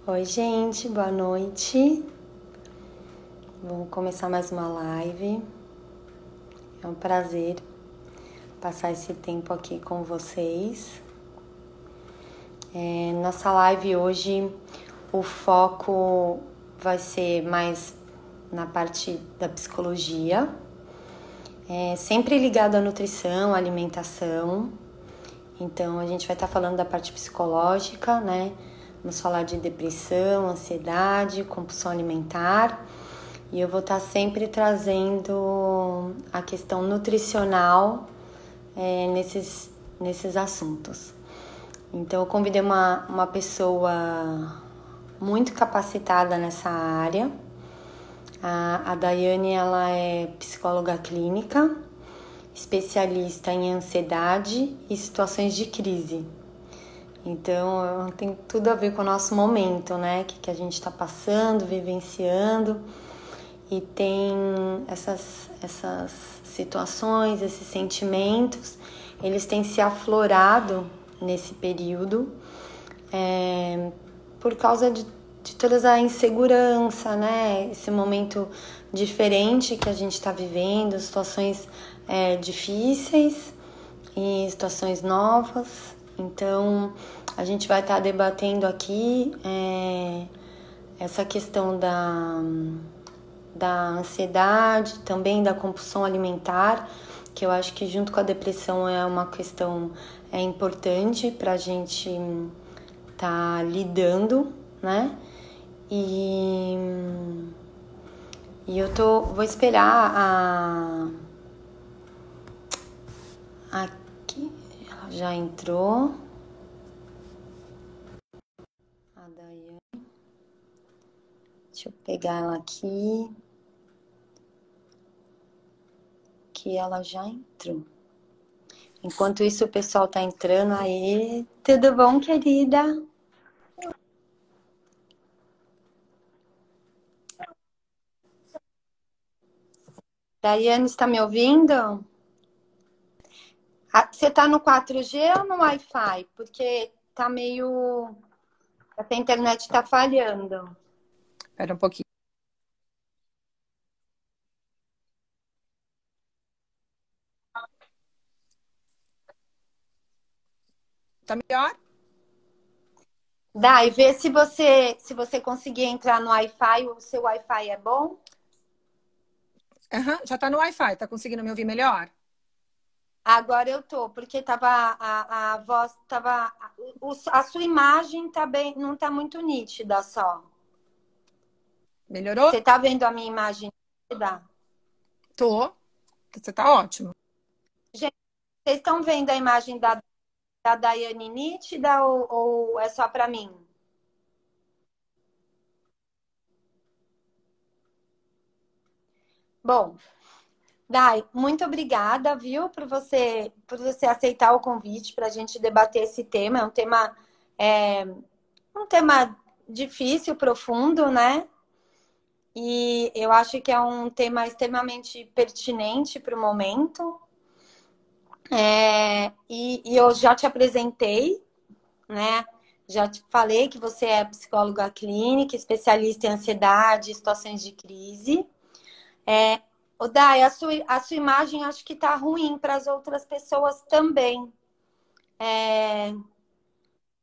Oi, gente, boa noite. Vamos começar mais uma live. É um prazer passar esse tempo aqui com vocês. Nossa live hoje, o foco vai ser mais na parte da psicologia, sempre ligado à nutrição, à alimentação. Então, a gente vai estar falando da parte psicológica, né? Vamos falar de depressão, ansiedade, compulsão alimentar. E eu vou estar sempre trazendo a questão nutricional nesses assuntos. Então, eu convidei uma pessoa muito capacitada nessa área. A Daiane, ela é psicóloga clínica, especialista em ansiedade e situações de crise. Então, tem tudo a ver com o nosso momento, né? Que a gente está passando, vivenciando. E tem essas situações, esses sentimentos, eles têm se aflorado nesse período por causa de toda a insegurança, né? Esse momento diferente que a gente está vivendo, situações difíceis e situações novas. Então, a gente vai estar debatendo aqui essa questão da ansiedade, também da compulsão alimentar, que eu acho que junto com a depressão é uma questão importante para a gente tá lidando, né? E vou esperar aqui, ela já entrou, a Daiane, deixa eu pegar ela aqui, que ela já entrou. Enquanto isso, o pessoal tá entrando aí. Tudo bom, querida? Daiane, está me ouvindo? Você tá no 4G ou no Wi-Fi? Porque tá meio... Essa internet tá falhando. Espera um pouquinho. Tá melhor? Dai, vê se você conseguir entrar no Wi-Fi, o seu Wi-Fi é bom? Uhum, já tá no Wi-Fi. Tá conseguindo me ouvir melhor? Agora eu tô, porque tava a voz tava a sua imagem tá bem, não tá muito nítida só. Melhorou? Você tá vendo a minha imagem nítida? Tô. Você tá ótimo. Gente, vocês estão vendo a imagem da Daiane nítida ou é só para mim? Bom, Dai, muito obrigada, viu, por você aceitar o convite para a gente debater esse tema. É, um tema difícil, profundo, né? E eu acho que é um tema extremamente pertinente para o momento. E eu já te apresentei, né? Já te falei que você é psicóloga clínica, especialista em ansiedade e situações de crise. O Dai, a sua imagem acho que tá ruim para as outras pessoas também.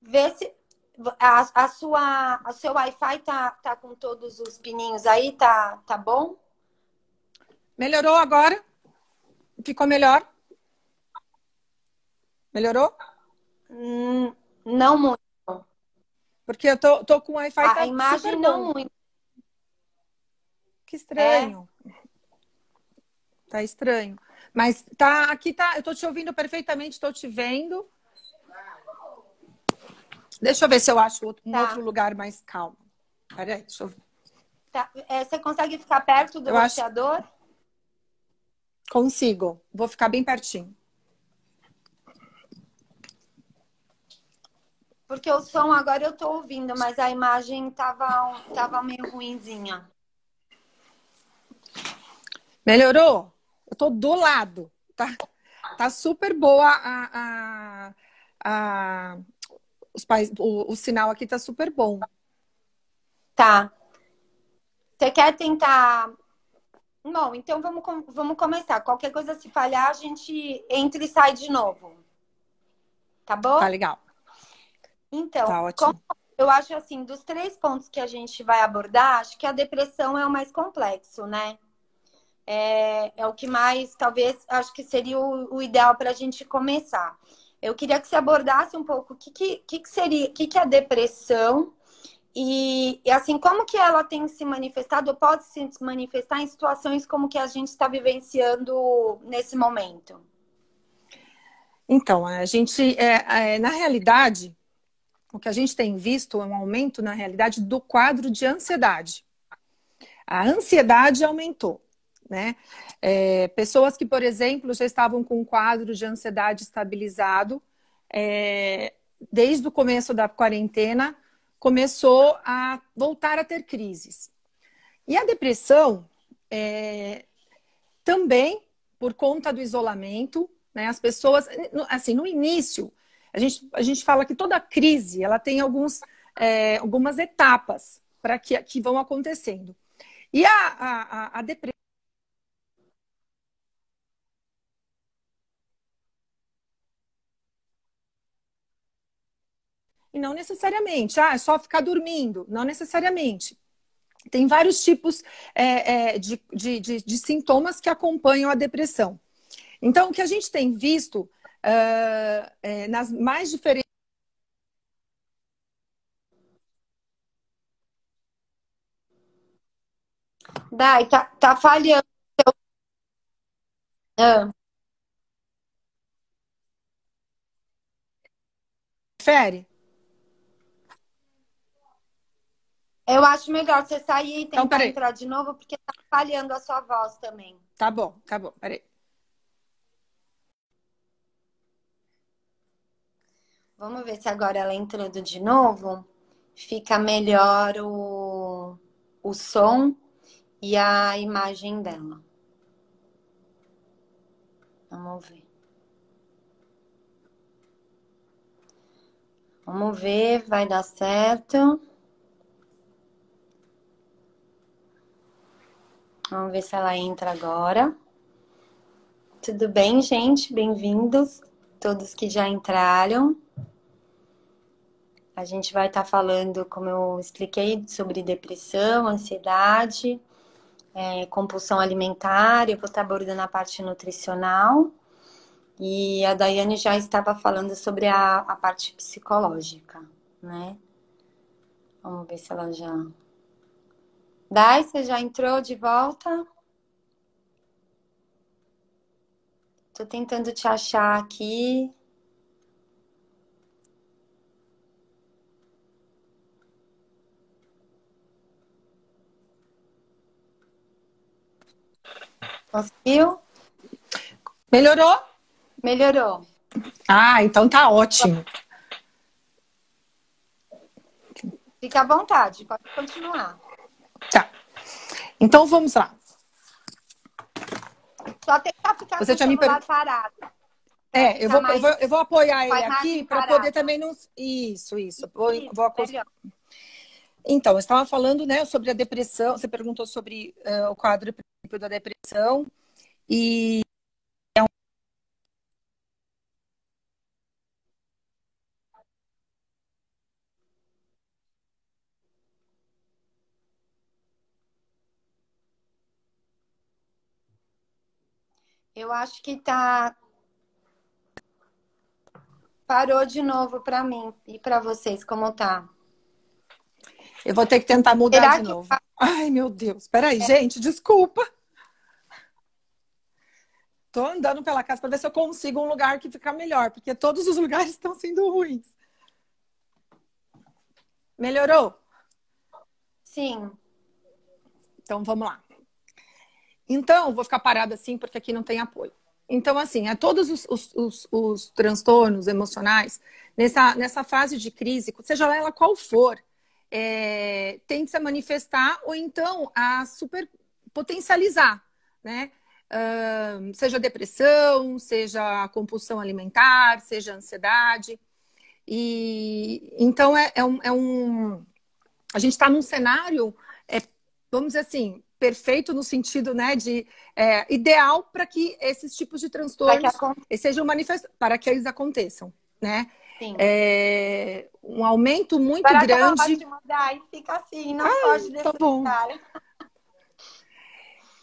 Vê se o seu Wi-Fi tá com todos os pininhos aí, tá bom? Melhorou agora? Ficou melhor? Melhorou? Não muito. Porque eu tô com o Wi-Fi, A tá super imagem não bom. muito. Que É, estranho. Tá estranho. Mas tá, aqui tá, eu tô te ouvindo perfeitamente, tô te vendo. Deixa eu ver se eu acho um outro tá. lugar mais calmo. Peraí, deixa eu ver. Tá. Você consegue ficar perto do Eu acho que roteador? consigo. Vou ficar bem pertinho. Porque o som agora eu tô ouvindo, mas a imagem tava meio ruinzinha. Melhorou? Eu tô do lado. Tá super boa a, os pais, o sinal aqui tá super bom. Tá. Você quer tentar. Bom, então vamos começar. Qualquer coisa, se falhar, a gente entra e sai de novo. Tá Tá bom? legal. Então, Tá ótimo. eu acho assim, dos três pontos que a gente vai abordar, acho que a depressão é o mais complexo, né? É o que mais, talvez, acho que seria o ideal para a gente começar. Eu queria que você abordasse um pouco o que seria, o que é a depressão e, assim, como que ela tem se manifestado, ou pode se manifestar em situações como que a gente está vivenciando nesse momento. Então, a gente, na realidade, o que a gente tem visto é um aumento, na realidade, do quadro de ansiedade. A ansiedade aumentou, né? Pessoas que, por exemplo, já estavam com um quadro de ansiedade estabilizado, desde o começo da quarentena, começou a voltar a ter crises. E a depressão, também, por conta do isolamento, né? As pessoas, assim, no início, a gente fala que toda crise, ela tem algumas etapas para que vão acontecendo. E a depressão. E não necessariamente, é só ficar dormindo, não necessariamente. Tem vários tipos de sintomas que acompanham a depressão. Então, o que a gente tem visto nas mais diferentes. Dai, tá falhando. Ah, Fere? eu acho melhor você sair e Então, tentar peraí. entrar de novo, porque tá falhando a sua voz também. Tá bom, peraí. Vamos ver se agora ela entrando de novo, fica melhor o som e a imagem dela. Vamos ver. Vamos ver, vai dar certo. Vamos ver se ela entra agora. Tudo bem, gente? Bem-vindos, todos que já entraram. A gente vai estar falando, como eu expliquei, sobre depressão, ansiedade, compulsão alimentar. Eu vou estar abordando a parte nutricional. E a Daiane já estava falando sobre a parte psicológica, né? Vamos ver se ela já. Dai, você já entrou de volta? Tô tentando te achar aqui. Conseguiu? Melhorou? Melhorou. Ah, então tá ótimo. Fica à vontade, pode continuar. Tá. Então vamos lá. Só tentar ficar com Você o tinha me celular perguntado. parado. Pra Eu ficar vou, mais eu vou apoiar com a ele imagem aqui para poder parada. também não. Isso. Isso, melhor. Então, eu estava falando, né, sobre a depressão. Você perguntou sobre o quadro da depressão. E Eu acho que tá. Parou de novo para mim e para vocês, como tá? eu vou ter que tentar mudar Será de que novo. Ai, meu Deus. Peraí, gente, desculpa. Tô andando pela casa para ver se eu consigo um lugar que fica melhor, porque todos os lugares estão sendo ruins. Melhorou? sim? Então, vamos lá. Então, vou ficar parada assim, porque aqui não tem apoio. Então, assim, todos os transtornos emocionais, nessa fase de crise, seja ela qual for, tem que se manifestar ou então a super potencializar, né? Seja depressão, seja compulsão alimentar, seja ansiedade. E então a gente está num cenário, vamos dizer assim, perfeito no sentido, né, de ideal para que esses tipos de transtornos sejam manifestados, para que eles aconteçam, né? Sim. Um aumento muito Agora grande. ótimo, Dai, fica assim, não foge desse Tá bom. lugar.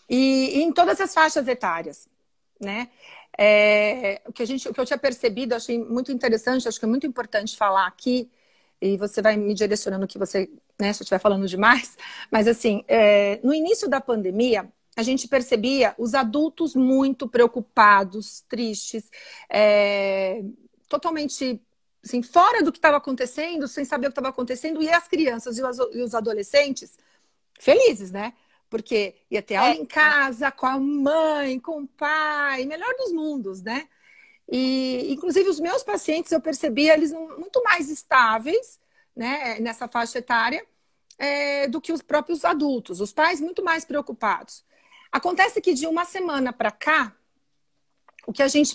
E em todas as faixas etárias, né? O que eu tinha percebido, achei muito interessante, acho que é muito importante falar aqui, e você vai me direcionando o que você, né, se eu estiver falando demais, mas assim, no início da pandemia, a gente percebia os adultos muito preocupados, tristes, totalmente assim, fora do que estava acontecendo, sem saber o que estava acontecendo, e as crianças e os adolescentes felizes, né? Porque ia ter aula em casa, com a mãe, com o pai, melhor dos mundos, né? E, inclusive, os meus pacientes, eu percebia eles muito mais estáveis, né, nessa faixa etária, do que os próprios adultos. Os pais muito mais preocupados. Acontece que de uma semana para cá,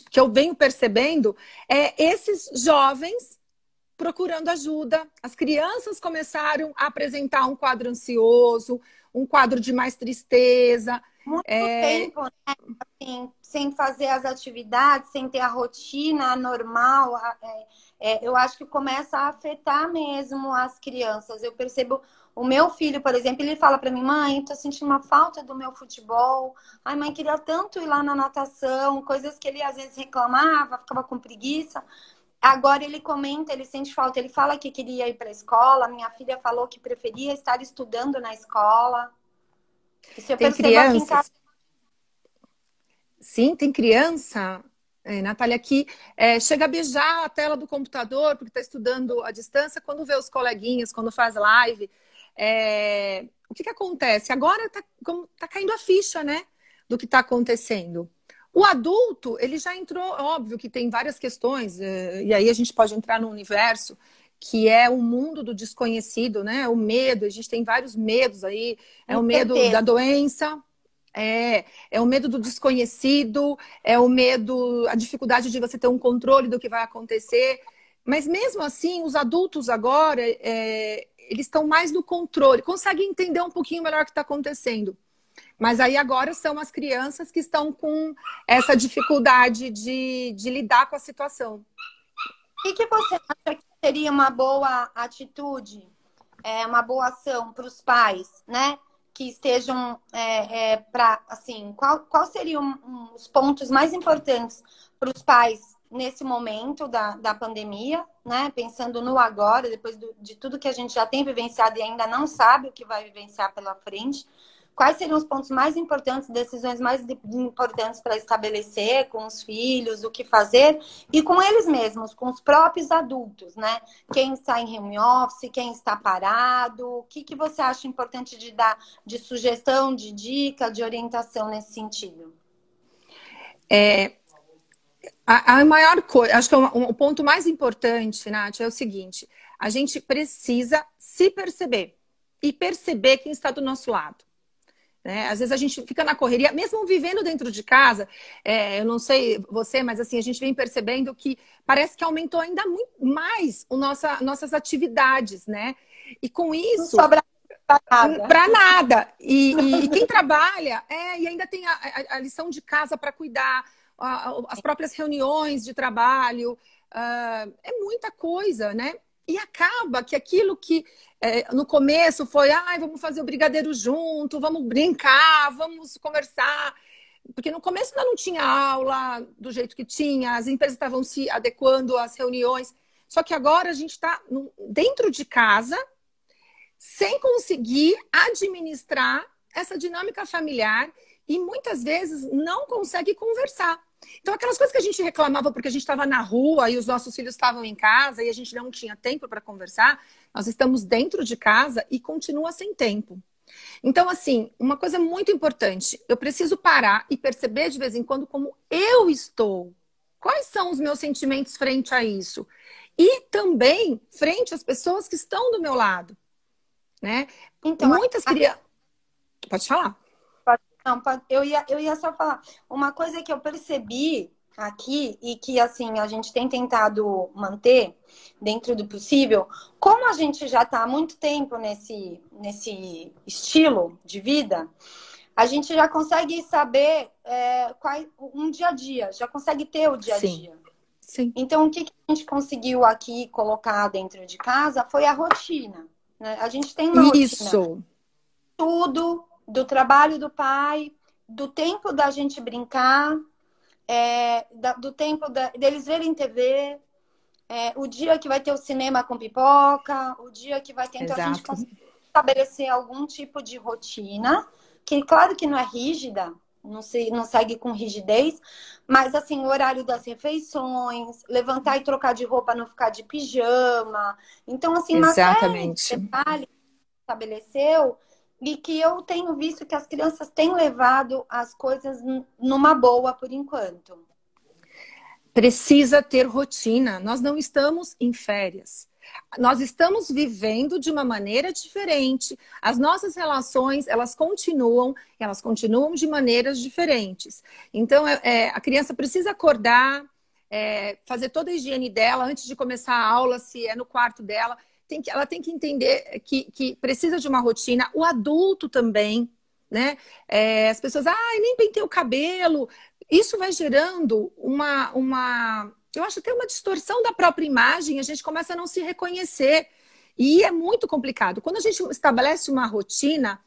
que eu venho percebendo é esses jovens procurando ajuda. As crianças começaram a apresentar um quadro ansioso, um quadro de mais tristeza. Muito tempo, né? Assim, sem fazer as atividades, sem ter a rotina normal. Eu acho que começa a afetar mesmo as crianças. Eu percebo o meu filho, por exemplo, ele fala para mim, mãe, tô sentindo uma falta do meu futebol. Ai, mãe, queria tanto ir lá na natação, coisas que ele às vezes reclamava, ficava com preguiça. Agora ele comenta, ele sente falta, ele fala que queria ir para a escola. Minha filha falou que preferia estar estudando na escola. Isso eu Tem percebo aqui em casa. crianças. Sim, tem criança, Natália, que chega a beijar a tela do computador porque está estudando à distância, quando vê os coleguinhas, quando faz live. O que acontece? Agora tá caindo a ficha, né, do que está acontecendo. O adulto, ele já entrou, óbvio que tem várias questões, e aí a gente pode entrar no universo, que é o mundo do desconhecido, né? O medo, a gente tem vários medos aí, o medo da doença, é o medo do desconhecido, é o medo, a dificuldade de você ter um controle do que vai acontecer. Mas mesmo assim, os adultos agora, eles estão mais no controle, conseguem entender um pouquinho melhor o que está acontecendo. Mas aí agora são as crianças que estão com essa dificuldade de lidar com a situação. O que você acha que seria uma boa atitude, uma boa ação para os pais, né? Que estejam para, assim, qual seriam os pontos mais importantes para os pais nesse momento da pandemia, né? Pensando no agora, depois de tudo que a gente já tem vivenciado e ainda não sabe o que vai vivenciar pela frente. Quais seriam os pontos mais importantes, decisões mais importantes para estabelecer com os filhos, o que fazer e com eles mesmos, com os próprios adultos, né? Quem está em home office, quem está parado, o que você acha importante de dar de sugestão, de dica, de orientação nesse sentido? A maior coisa, acho que o ponto mais importante, Nath, é o seguinte: a gente precisa se perceber e perceber quem está do nosso lado. Né? Às vezes a gente fica na correria, mesmo vivendo dentro de casa, eu não sei você, mas assim, a gente vem percebendo que parece que aumentou ainda muito mais nossas atividades, né? E com isso... Não sobra para nada. E quem trabalha, e ainda tem a lição de casa para cuidar, as próprias reuniões de trabalho, é muita coisa, né? E acaba que aquilo que no começo foi, vamos fazer o brigadeiro junto, vamos brincar, vamos conversar. Porque no começo ainda não tinha aula do jeito que tinha, as empresas estavam se adequando às reuniões. Só que agora a gente está dentro de casa, sem conseguir administrar essa dinâmica familiar e muitas vezes não consegue conversar. Então, aquelas coisas que a gente reclamava porque a gente estava na rua e os nossos filhos estavam em casa e a gente não tinha tempo para conversar, nós estamos dentro de casa e continua sem tempo. Então, assim, uma coisa muito importante, eu preciso parar e perceber de vez em quando como eu estou. Quais são os meus sentimentos frente a isso? E também frente às pessoas que estão do meu lado. Né? Então, muitas crianças... Pode falar. Não, eu ia só falar. Uma coisa que eu percebi aqui e que, assim, a gente tem tentado manter dentro do possível, como a gente já está há muito tempo nesse estilo de vida, a gente já consegue saber um dia a dia, já consegue ter o dia a Sim, dia. sim. Então, o que a gente conseguiu aqui colocar dentro de casa foi a rotina, né? A gente tem uma rotina, Isso, tudo, do trabalho do pai, do tempo da gente brincar, do tempo deles verem TV, o dia que vai ter o cinema com pipoca, o dia que vai ter. Então, a gente exato. consegue estabelecer algum tipo de rotina, que claro que não é rígida, não segue com rigidez, mas assim, o horário das refeições, levantar e trocar de roupa, não ficar de pijama. Então, assim, uma série de Exatamente. detalhes que estabeleceu e que eu tenho visto que as crianças têm levado as coisas numa boa por enquanto. Precisa ter rotina. Nós não estamos em férias. Nós estamos vivendo de uma maneira diferente. As nossas relações, elas continuam de maneiras diferentes. Então, a criança precisa acordar, fazer toda a higiene dela antes de começar a aula, se é no quarto dela. Ela tem que entender que precisa de uma rotina. O adulto também, né? As pessoas, nem pentei o cabelo. Isso vai gerando eu acho até uma distorção da própria imagem, a gente começa a não se reconhecer. E é muito complicado. Quando a gente estabelece uma rotina,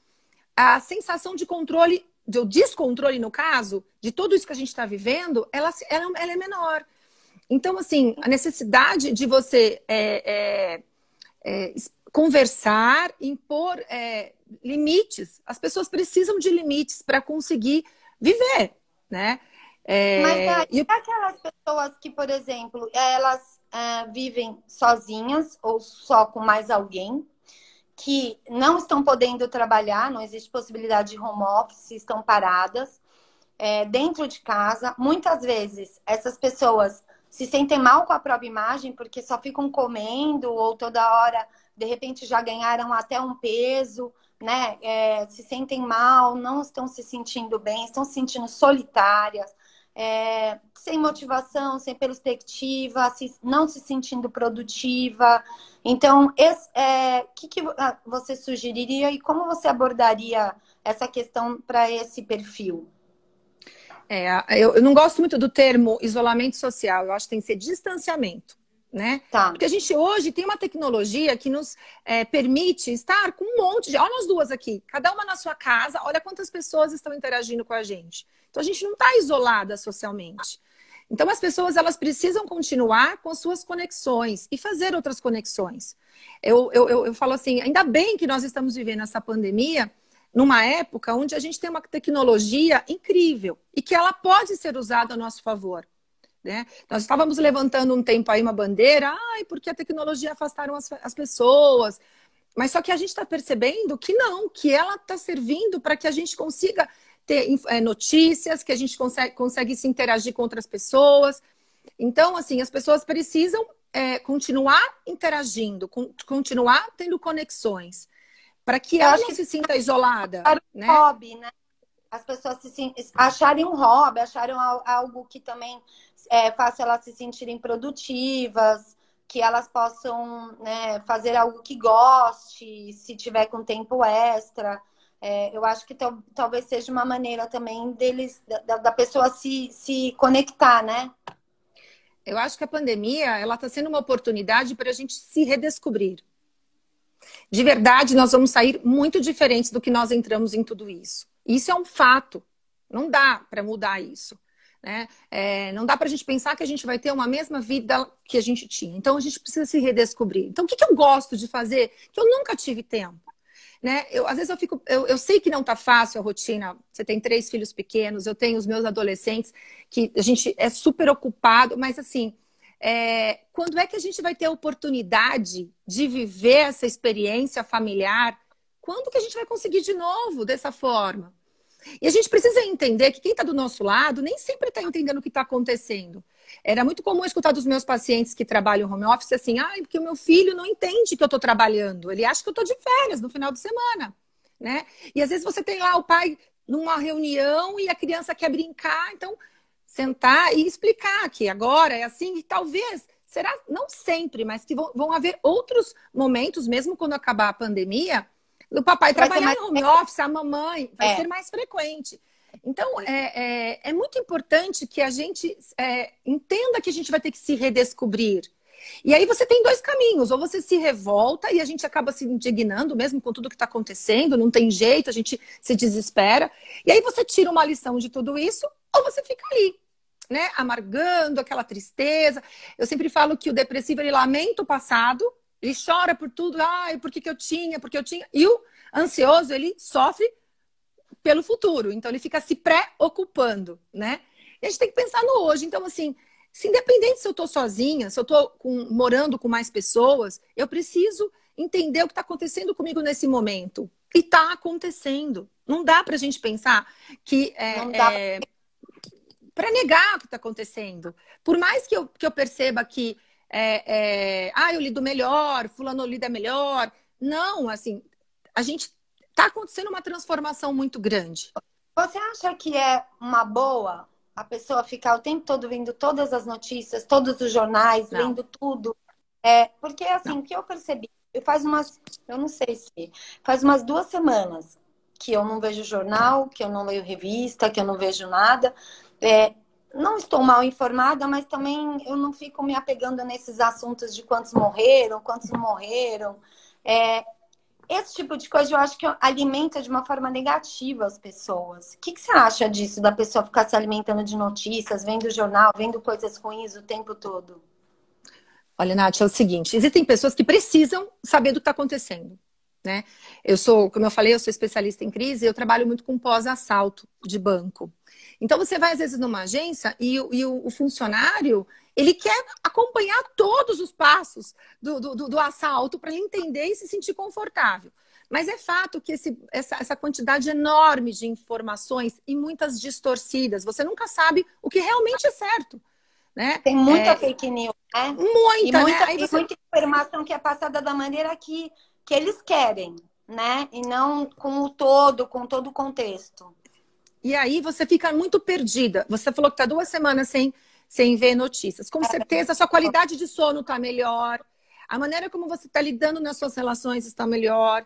a sensação de controle, de descontrole, no caso, de tudo isso que a gente está vivendo, ela é menor. Então, assim, a necessidade de você conversar, impor limites. As pessoas precisam de limites para conseguir viver, né? Mas daí, E aquelas pessoas que, por exemplo, elas vivem sozinhas ou só com mais alguém, que não estão podendo trabalhar, não existe possibilidade de home office, estão paradas dentro de casa. Muitas vezes, essas pessoas se sentem mal com a própria imagem porque só ficam comendo ou toda hora, de repente, já ganharam até um peso, né? Se sentem mal, não estão se sentindo bem, estão se sentindo solitárias, sem motivação, sem perspectiva, não se sentindo produtiva. Então, que você sugeriria e como você abordaria essa questão para esse perfil? eu não gosto muito do termo isolamento social, eu acho que tem que ser distanciamento, né? Tá. Porque a gente hoje tem uma tecnologia que nos permite estar com um monte de. Olha nós duas aqui, cada uma na sua casa, olha quantas pessoas estão interagindo com a gente. Então a gente não está isolada socialmente. Então as pessoas elas precisam continuar com as suas conexões e fazer outras conexões. Eu falo assim, ainda bem que nós estamos vivendo essa pandemia numa época onde a gente tem uma tecnologia incrível e que ela pode ser usada a nosso favor. Né? Nós estávamos levantando um tempo aí uma bandeira, porque a tecnologia afastaram as pessoas. Mas só que a gente está percebendo que não, que ela está servindo para que a gente consiga ter notícias, que a gente consegue se interagir com outras pessoas. Então, assim, as pessoas precisam continuar interagindo, continuar tendo conexões, para que ela não se sinta isolada. Né? Hobby, né? As pessoas acharem um hobby, acharem algo que também faça elas se sentirem produtivas, que elas possam, né, fazer algo que goste, se tiver com tempo extra. Eu acho que talvez seja uma maneira também da pessoa se conectar, né? Eu acho que a pandemia ela está sendo uma oportunidade para a gente se redescobrir. De verdade, nós vamos sair muito diferentes do que nós entramos em tudo isso. Isso é um fato. Não dá para mudar isso. Né? Não dá para a gente pensar que a gente vai ter uma mesma vida que a gente tinha. Então, a gente precisa se redescobrir. Então, o que eu gosto de fazer? Que eu nunca tive tempo. Né? Às vezes eu sei que não está fácil a rotina. Você tem 3 filhos pequenos, eu tenho os meus adolescentes, que a gente é super ocupado, mas assim, quando é que a gente vai ter a oportunidade de viver essa experiência familiar? Quando que a gente vai conseguir de novo dessa forma? E a gente precisa entender que quem está do nosso lado nem sempre está entendendo o que está acontecendo. Era muito comum escutar dos meus pacientes que trabalham home office assim, porque o meu filho não entende que eu estou trabalhando. Ele acha que eu estou de férias no final de semana. Né? E às vezes você tem lá o pai numa reunião e a criança quer brincar. Então, sentar e explicar que agora é assim e talvez, será, não sempre, mas que vão haver outros momentos, mesmo quando acabar a pandemia, o papai trabalhar em home office, a mamãe, vai ser mais frequente. Então, é muito importante que a gente entenda que a gente vai ter que se redescobrir. E aí você tem dois caminhos, ou você se revolta e a gente acaba se indignando mesmo com tudo que está acontecendo, não tem jeito, a gente se desespera. E aí você tira uma lição de tudo isso, ou você fica ali, né, amargando aquela tristeza. Eu sempre falo que o depressivo, ele lamenta o passado, ele chora por tudo, ai, por que que eu tinha, porque eu tinha. E o ansioso, ele sofre pelo futuro, então ele fica se preocupando, né? E a gente tem que pensar no hoje. Então, assim, se independente se eu estou sozinha, se eu estou morando com mais pessoas, eu preciso entender o que está acontecendo comigo nesse momento. E está acontecendo. Não dá para a gente pensar que para negar o que está acontecendo. Por mais que eu perceba que eu lido melhor, fulano lida melhor. Não, assim, a gente está acontecendo uma transformação muito grande. Você acha que é uma boa a pessoa ficar o tempo todo vendo todas as notícias, todos os jornais, lendo tudo? Porque, assim, o que eu percebi, eu não sei se, faz umas 2 semanas que eu não vejo jornal, que eu não leio revista, que eu não vejo nada. Não estou mal informada, mas também eu não fico me apegando nesses assuntos de quantos morreram, quantos não morreram. Esse tipo de coisa eu acho que alimenta de uma forma negativa as pessoas. O que você acha disso, da pessoa ficar se alimentando de notícias, vendo jornal, vendo coisas ruins o tempo todo? Olha, Nath, é o seguinte, existem pessoas que precisam saber do que está acontecendo, né? Como eu falei, eu sou especialista em crise, eu trabalho muito com pós-assalto de banco. Então, você vai, às vezes, numa agência e o funcionário, ele quer acompanhar todos os passos do assalto para ele entender e se sentir confortável. Mas é fato que essa quantidade enorme de informações e muitas distorcidas, você nunca sabe o que realmente é certo, né? Tem muita fake news, né? Muita, né? E muita informação que é passada da maneira que eles querem, né? E não com com todo o contexto. E aí você fica muito perdida. Você falou que está 2 semanas sem ver notícias. Com certeza a sua qualidade de sono está melhor. A maneira como você está lidando nas suas relações está melhor.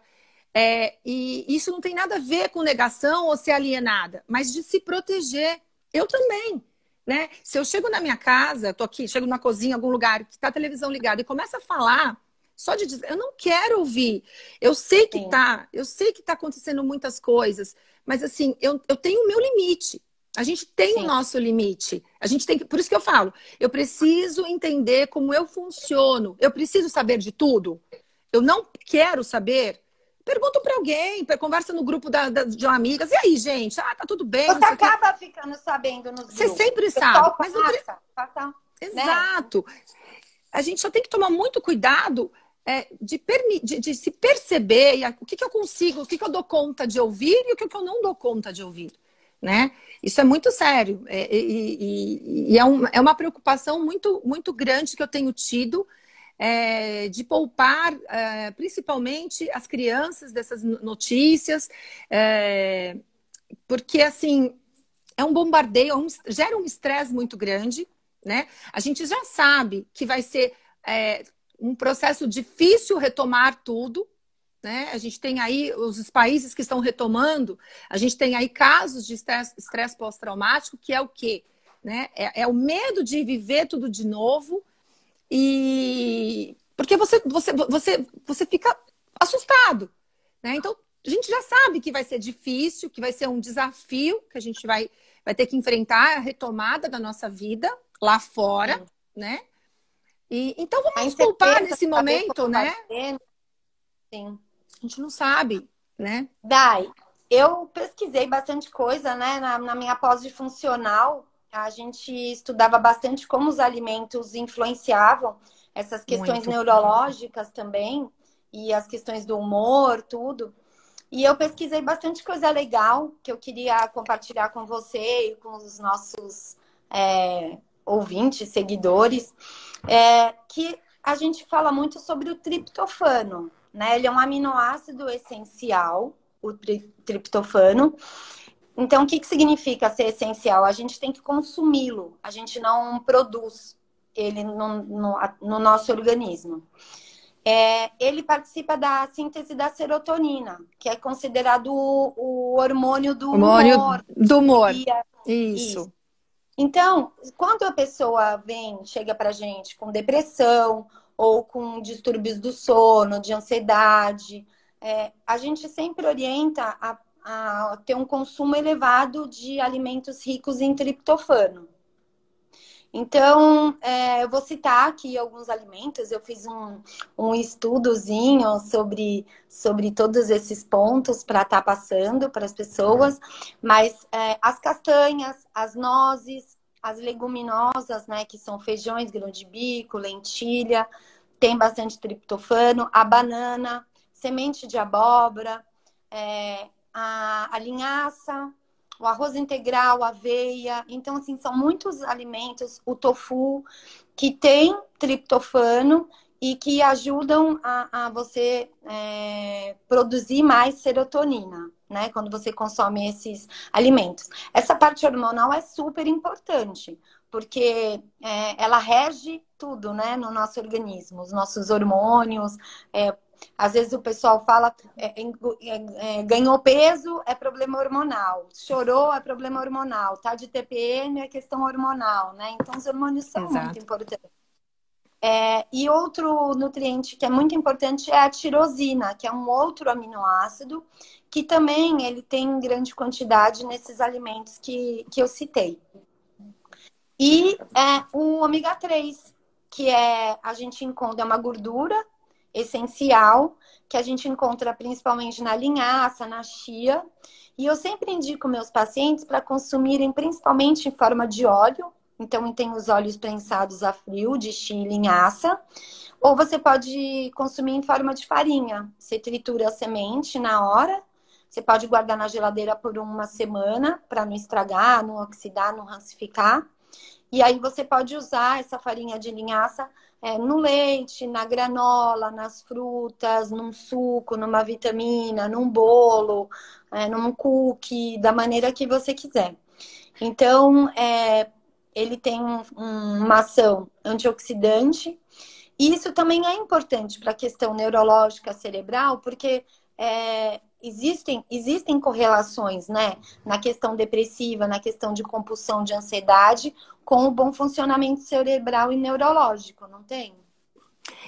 E isso não tem nada a ver com negação ou ser alienada, mas de se proteger. Eu também, né? Se eu chego na minha casa, tô aqui, chego na cozinha, em algum lugar, que está a televisão ligada e começa a falar, só de dizer, eu não quero ouvir. Eu sei que tá acontecendo muitas coisas, mas assim, eu tenho o meu limite. A gente tem o nosso limite. A gente tem que, por isso que eu falo, eu preciso entender como eu funciono. Eu preciso saber de tudo. Eu não quero saber. Pergunto para alguém, conversa no grupo de amigas. E aí, gente? Tá tudo bem? Você acaba ficando sabendo nos grupos. Você sempre sabe. Mas passa, exato. Né? A gente só tem que tomar muito cuidado de se perceber o que eu consigo, o que eu dou conta de ouvir e o que eu não dou conta de ouvir, né? Isso é muito sério e é uma preocupação muito, muito grande que eu tenho tido de poupar principalmente as crianças dessas notícias, porque assim é um bombardeio, gera um estresse muito grande, né? A gente já sabe que vai ser um processo difícil retomar tudo, né? A gente tem aí os países que estão retomando, a gente tem aí casos de estresse pós-traumático, que é o quê? Né? É o medo de viver tudo de novo e porque você fica assustado, né? Então a gente já sabe que vai ser difícil, que vai ser um desafio, que a gente vai ter que enfrentar a retomada da nossa vida lá fora, né? Então vamos poupar nesse momento, né? Sim. A gente não sabe, né? Dai, eu pesquisei bastante coisa, né? Na minha pós de funcional, a gente estudava bastante como os alimentos influenciavam essas questões neurológicas também, e as questões do humor, tudo. E eu pesquisei bastante coisa legal que eu queria compartilhar com você e com os nossos ouvintes, seguidores, que a gente fala muito sobre o triptofano, né? Ele é um aminoácido essencial, o triptofano, Então, o que significa ser essencial? A gente tem que consumi-lo, a gente não produz ele no nosso organismo. Ele participa da síntese da serotonina, que é considerado o hormônio do Hormônio humor. do humor. Isso. Isso. Então, quando a pessoa chega pra gente com depressão ou com distúrbios do sono, de ansiedade, a gente sempre orienta a ter um consumo elevado de alimentos ricos em triptofano. Então, eu vou citar aqui alguns alimentos. Eu fiz um estudozinho sobre todos esses pontos para estar passando para as pessoas. Mas as castanhas, as nozes, as leguminosas, né, que são feijões, grão de bico, lentilha, tem bastante triptofano. A banana, semente de abóbora, a linhaça, o arroz integral, a aveia. Então, assim, são muitos alimentos, o tofu, que tem triptofano e que ajudam a você produzir mais serotonina, né? Quando você consome esses alimentos. Essa parte hormonal é super importante, porque ela rege tudo, né, no nosso organismo, os nossos hormônios. Às vezes o pessoal fala, ganhou peso, é problema hormonal. Chorou, é problema hormonal. Tá de TPM, é questão hormonal, né? Então, os hormônios são muito Exato. importantes. E outro nutriente que é muito importante é a tirosina, que é um outro aminoácido, que também ele tem grande quantidade nesses alimentos que eu citei. E o ômega 3, que a gente encontra, é uma gordura essencial, que a gente encontra principalmente na linhaça, na chia. E eu sempre indico meus pacientes para consumirem principalmente em forma de óleo. Então, tem os óleos prensados a frio, de chia e linhaça. Ou você pode consumir em forma de farinha. Você tritura a semente na hora. Você pode guardar na geladeira por uma semana para não estragar, não oxidar, não rancificar. E aí você pode usar essa farinha de linhaça no leite, na granola, nas frutas, num suco, numa vitamina, num bolo, num cookie, da maneira que você quiser. Então, ele tem uma ação antioxidante. E isso também é importante para a questão neurológica cerebral, porque existem correlações, né, na questão depressiva, na questão de compulsão de ansiedade, com o bom funcionamento cerebral e neurológico, não tem?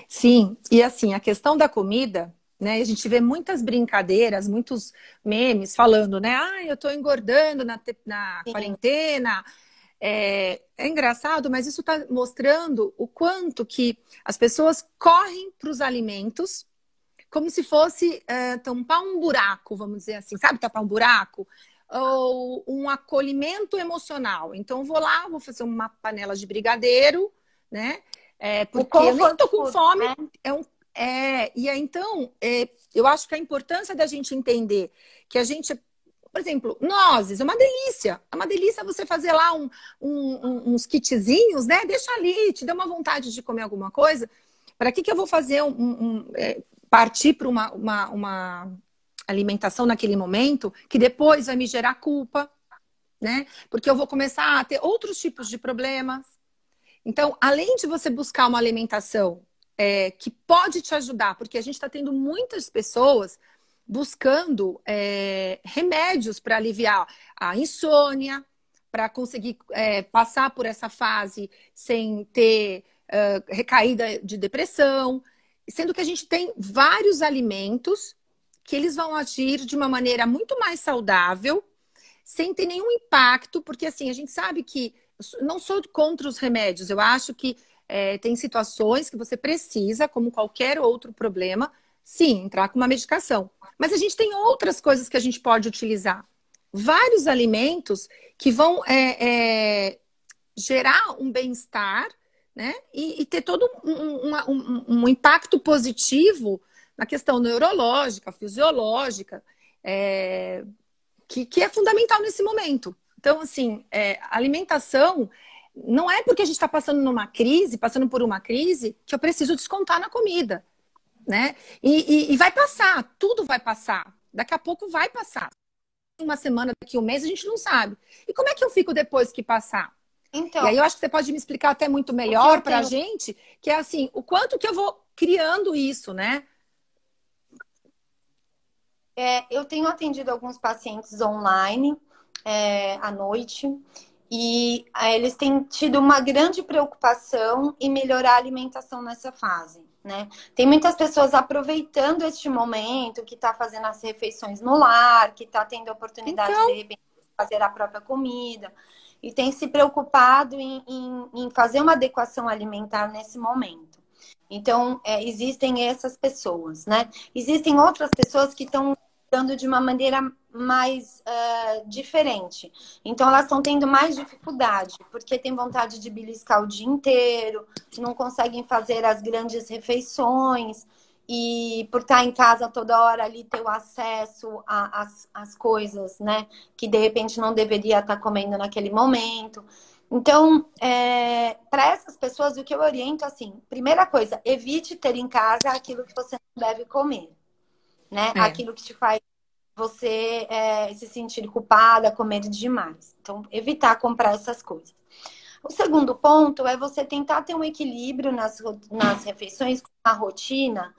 Sim, e assim, a questão da comida, né? A gente vê muitas brincadeiras, muitos memes falando, né? Ah, eu tô engordando na Sim. quarentena. É engraçado, mas isso está mostrando o quanto que as pessoas correm para os alimentos como se fosse tampar um buraco, vamos dizer assim, sabe, tapar um buraco? Ou um acolhimento emocional. Então, eu vou lá, vou fazer uma panela de brigadeiro, né? O Porque eu nem comfort tô com food, fome. né? E aí, então, eu acho que a importância da gente entender que a gente, por exemplo, nozes, é uma delícia. É uma delícia você fazer lá uns kitzinhos, né? Deixa ali, te dá uma vontade de comer alguma coisa. Para que eu vou fazer partir para uma alimentação naquele momento que depois vai me gerar culpa, né? Porque eu vou começar a ter outros tipos de problemas. Então, além de você buscar uma alimentação que pode te ajudar, porque a gente está tendo muitas pessoas buscando remédios para aliviar a insônia, para conseguir passar por essa fase sem ter recaída de depressão, sendo que a gente tem vários alimentos que eles vão agir de uma maneira muito mais saudável, sem ter nenhum impacto, porque assim, a gente sabe que não sou contra os remédios, eu acho que tem situações que você precisa, como qualquer outro problema, sim, entrar com uma medicação. Mas a gente tem outras coisas que a gente pode utilizar. Vários alimentos que vão gerar um bem-estar, né? E ter todo um impacto positivo na questão neurológica, fisiológica, que é fundamental nesse momento. Então, assim, alimentação não é porque a gente está passando por uma crise, que eu preciso descontar na comida, né? E vai passar, tudo vai passar. Daqui a pouco vai passar. uma semana, daqui um mês, a gente não sabe. E como é que eu fico depois que passar? Então, E aí eu acho que você pode me explicar até muito melhor para a gente, que é assim, o quanto que eu vou criando isso, né? eu tenho atendido alguns pacientes online à noite e eles têm tido uma grande preocupação em melhorar a alimentação nessa fase, né? Tem muitas pessoas aproveitando este momento, que está fazendo as refeições no lar, que está tendo a oportunidade de Então, repente fazer a própria comida e tem se preocupado em fazer uma adequação alimentar nesse momento. Então, existem essas pessoas, né? Existem outras pessoas que estão dando de uma maneira mais diferente. Então, elas estão tendo mais dificuldade, porque tem vontade de beliscar o dia inteiro, não conseguem fazer as grandes refeições, e por estar em casa toda hora ali ter o acesso às coisas, né? Que de repente não deveria estar comendo naquele momento. Então, para essas pessoas, o que eu oriento, assim, primeira coisa, evite ter em casa aquilo que você não deve comer, né? é, Aquilo que te faz você se sentir culpada, comer demais. Então, evitar comprar essas coisas. O segundo ponto é você tentar ter um equilíbrio nas refeições, com a rotina,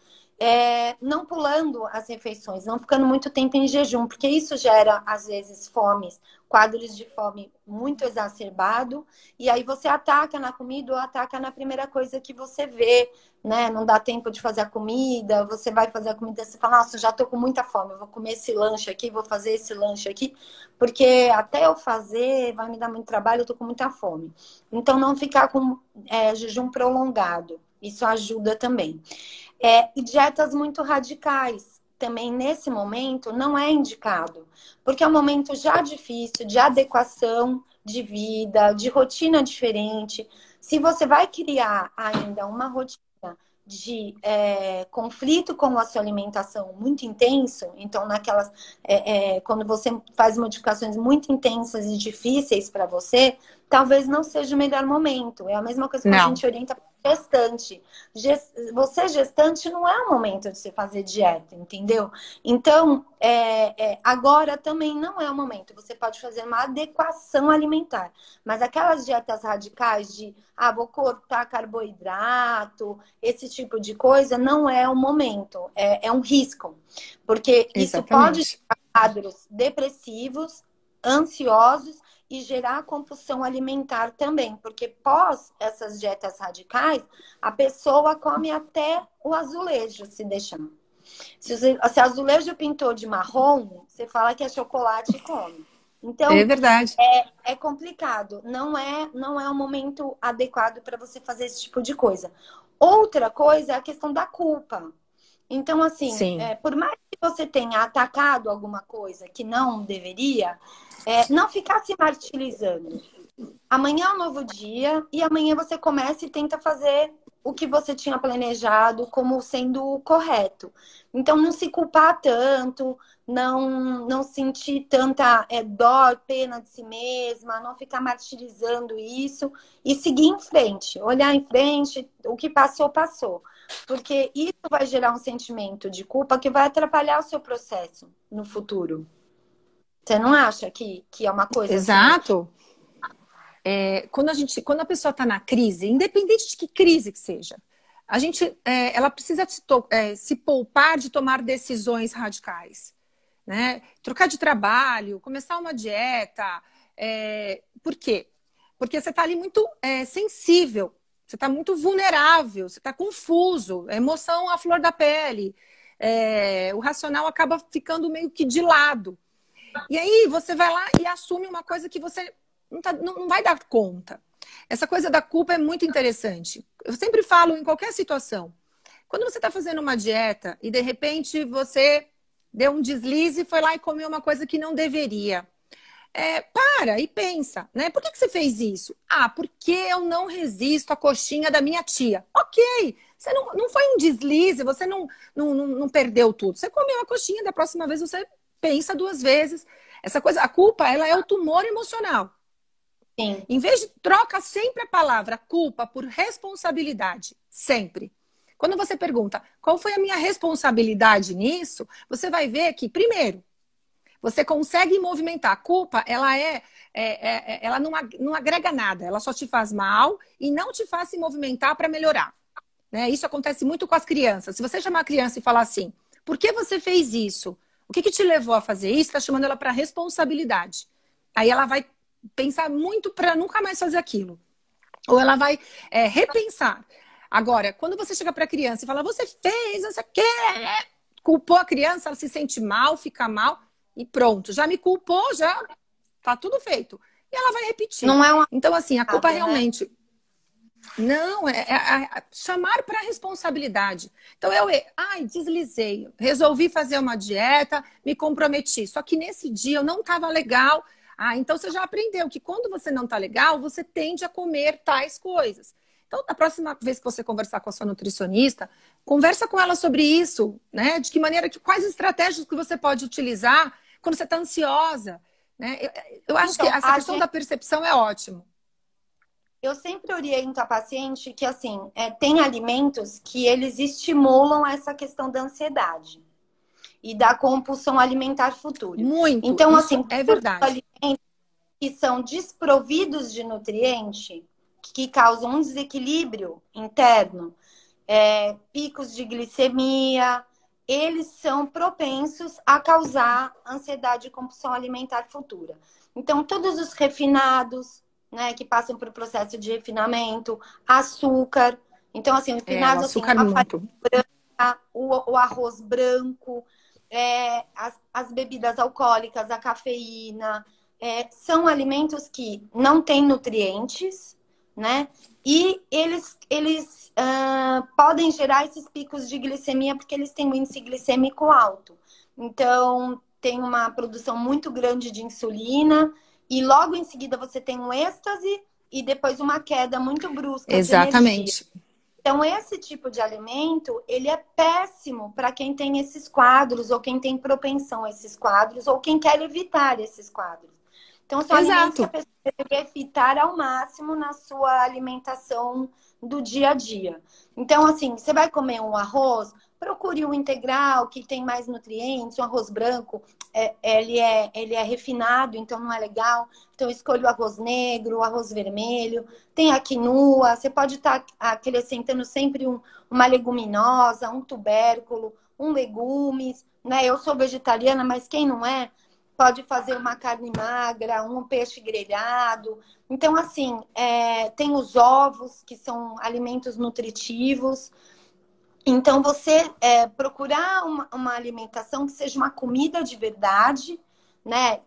não pulando as refeições, não ficando muito tempo em jejum, porque isso gera, às vezes, fomes, quadros de fome muito exacerbado, e aí você ataca na comida ou ataca na primeira coisa que você vê, né? Não dá tempo de fazer a comida, você vai fazer a comida, você fala, nossa, já tô com muita fome, eu vou comer esse lanche aqui, vou fazer esse lanche aqui, porque até eu fazer vai me dar muito trabalho, eu tô com muita fome. Então, não ficar com jejum prolongado, isso ajuda também. E dietas muito radicais, também nesse momento, não é indicado, porque é um momento já difícil, de adequação de vida, de rotina diferente. Se você vai criar ainda uma rotina de conflito com a sua alimentação muito intenso, então naquelas quando você faz modificações muito intensas e difíceis para você, talvez não seja o melhor momento. É a mesma coisa que a não, gente orienta para gestante. Você gestante não é o momento de você fazer dieta, entendeu? Então, agora também não é o momento. Você pode fazer uma adequação alimentar, mas aquelas dietas radicais de vou cortar carboidrato, esse tipo de coisa, não é o momento. É um risco, porque isso pode exatamente. gerar quadros depressivos, ansiosos e gerar compulsão alimentar também, porque pós essas dietas radicais, a pessoa come até o azulejo, se deixar. Se azulejo pintou de marrom, você fala que é chocolate e come. É Então, verdade. é complicado. Não é um momento adequado para você fazer esse tipo de coisa. Outra coisa é a questão da culpa. Então, assim, Sim. por mais que você tenha atacado alguma coisa que não deveria, não ficar se martirizando. Amanhã é um novo dia e amanhã você começa e tenta fazer o que você tinha planejado como sendo o correto. Então, não se culpar tanto, não sentir tanta dó, pena de si mesma, não ficar martirizando isso e seguir em frente, olhar em frente, o que passou, passou. Porque isso vai gerar um sentimento de culpa que vai atrapalhar o seu processo no futuro. Você não acha que é uma coisa assim? Exato. Quando a pessoa está na crise, independente de que crise que seja, ela precisa se poupar de tomar decisões radicais, né? Trocar de trabalho, começar uma dieta. Por quê? Porque você está ali muito sensível, você está muito vulnerável, você está confuso, a emoção à flor da pele, o racional acaba ficando meio que de lado. E aí você vai lá e assume uma coisa que você não vai dar conta. Essa coisa da culpa é muito interessante. Eu sempre falo em qualquer situação. Quando você está fazendo uma dieta e de repente você deu um deslize e foi lá e comeu uma coisa que não deveria. Para e pensa, né? Por que você fez isso? Porque eu não resisto à coxinha da minha tia. Ok, você não foi um deslize, você não perdeu tudo. Você comeu a coxinha, da próxima vez você pensa duas vezes. Essa coisa, a culpa, ela é o tumor emocional. Sim. Em vez de troca sempre a palavra culpa por responsabilidade, sempre. Quando você pergunta qual foi a minha responsabilidade nisso, você vai ver que, primeiro, você consegue movimentar. A culpa, ela não agrega nada, ela só te faz mal e não te faz se movimentar para melhorar. Né? Isso acontece muito com as crianças. Se você chamar a criança e falar assim, por que você fez isso? O que te levou a fazer isso? Está chamando ela para responsabilidade. Aí ela vai pensar muito para nunca mais fazer aquilo. Ou ela vai repensar. Agora, quando você chega para a criança e fala, você fez, você quer, culpou a criança, ela se sente mal, fica mal e pronto. Já me culpou, já tá tudo feito. E ela vai repetir. Não é uma Então, assim, a culpa nada, né? realmente... Não, chamar para responsabilidade. Então, deslizei, resolvi fazer uma dieta, me comprometi. Só que nesse dia eu não estava legal. Então você já aprendeu que quando você não está legal, você tende a comer tais coisas. Então, da próxima vez que você conversar com a sua nutricionista, conversa com ela sobre isso, né? De que maneira, quais estratégias que você pode utilizar quando você está ansiosa, né? Eu acho que Então, essa questão da percepção é ótimo. eu sempre oriento a paciente que, assim, tem alimentos que eles estimulam essa questão da ansiedade e da compulsão alimentar futura. Muito, Então, isso assim, é verdade. alimentos que são desprovidos de nutriente, que causam um desequilíbrio interno, picos de glicemia, eles são propensos a causar ansiedade e compulsão alimentar futura. Então, todos os refinados, né, que passam por processo de refinamento, açúcar. Então, assim, O refinados, assim, açúcar a farinha muito. branca, o arroz branco, as bebidas alcoólicas, a cafeína, são alimentos que não têm nutrientes, né? E eles podem gerar esses picos de glicemia porque eles têm um índice glicêmico alto. Então, tem uma produção muito grande de insulina e logo em seguida você tem um êxtase e depois uma queda muito brusca de energia. Exatamente. Então, esse tipo de alimento, ele é péssimo para quem tem esses quadros, ou quem tem propensão a esses quadros, ou quem quer evitar esses quadros. Então, são alimentos que a Exato. pessoa deve evitar ao máximo na sua alimentação do dia a dia. Então, assim, você vai comer um arroz, procure um integral que tem mais nutrientes, um arroz branco, ele é refinado, então não é legal. Então, escolha o arroz negro, o arroz vermelho, tem a quinoa, você pode estar acrescentando sempre uma leguminosa, um tubérculo, um legumes, né? Eu sou vegetariana, mas quem não é, pode fazer uma carne magra, um peixe grelhado. Então, assim, tem os ovos, que são alimentos nutritivos. Então, você procurar uma alimentação que seja uma comida de verdade, né?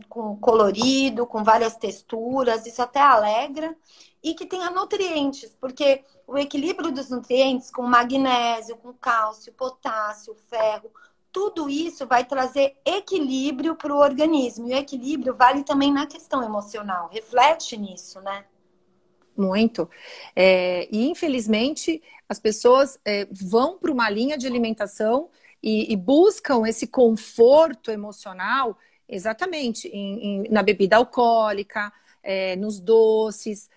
Com colorido, com várias texturas, isso até alegra, e que tenha nutrientes, porque o equilíbrio dos nutrientes com magnésio, com cálcio, potássio, ferro, tudo isso vai trazer equilíbrio para o organismo. E o equilíbrio vale também na questão emocional. Reflete nisso, né? Muito. E infelizmente as pessoas vão para uma linha de alimentação e buscam esse conforto emocional exatamente na bebida alcoólica, nos doces,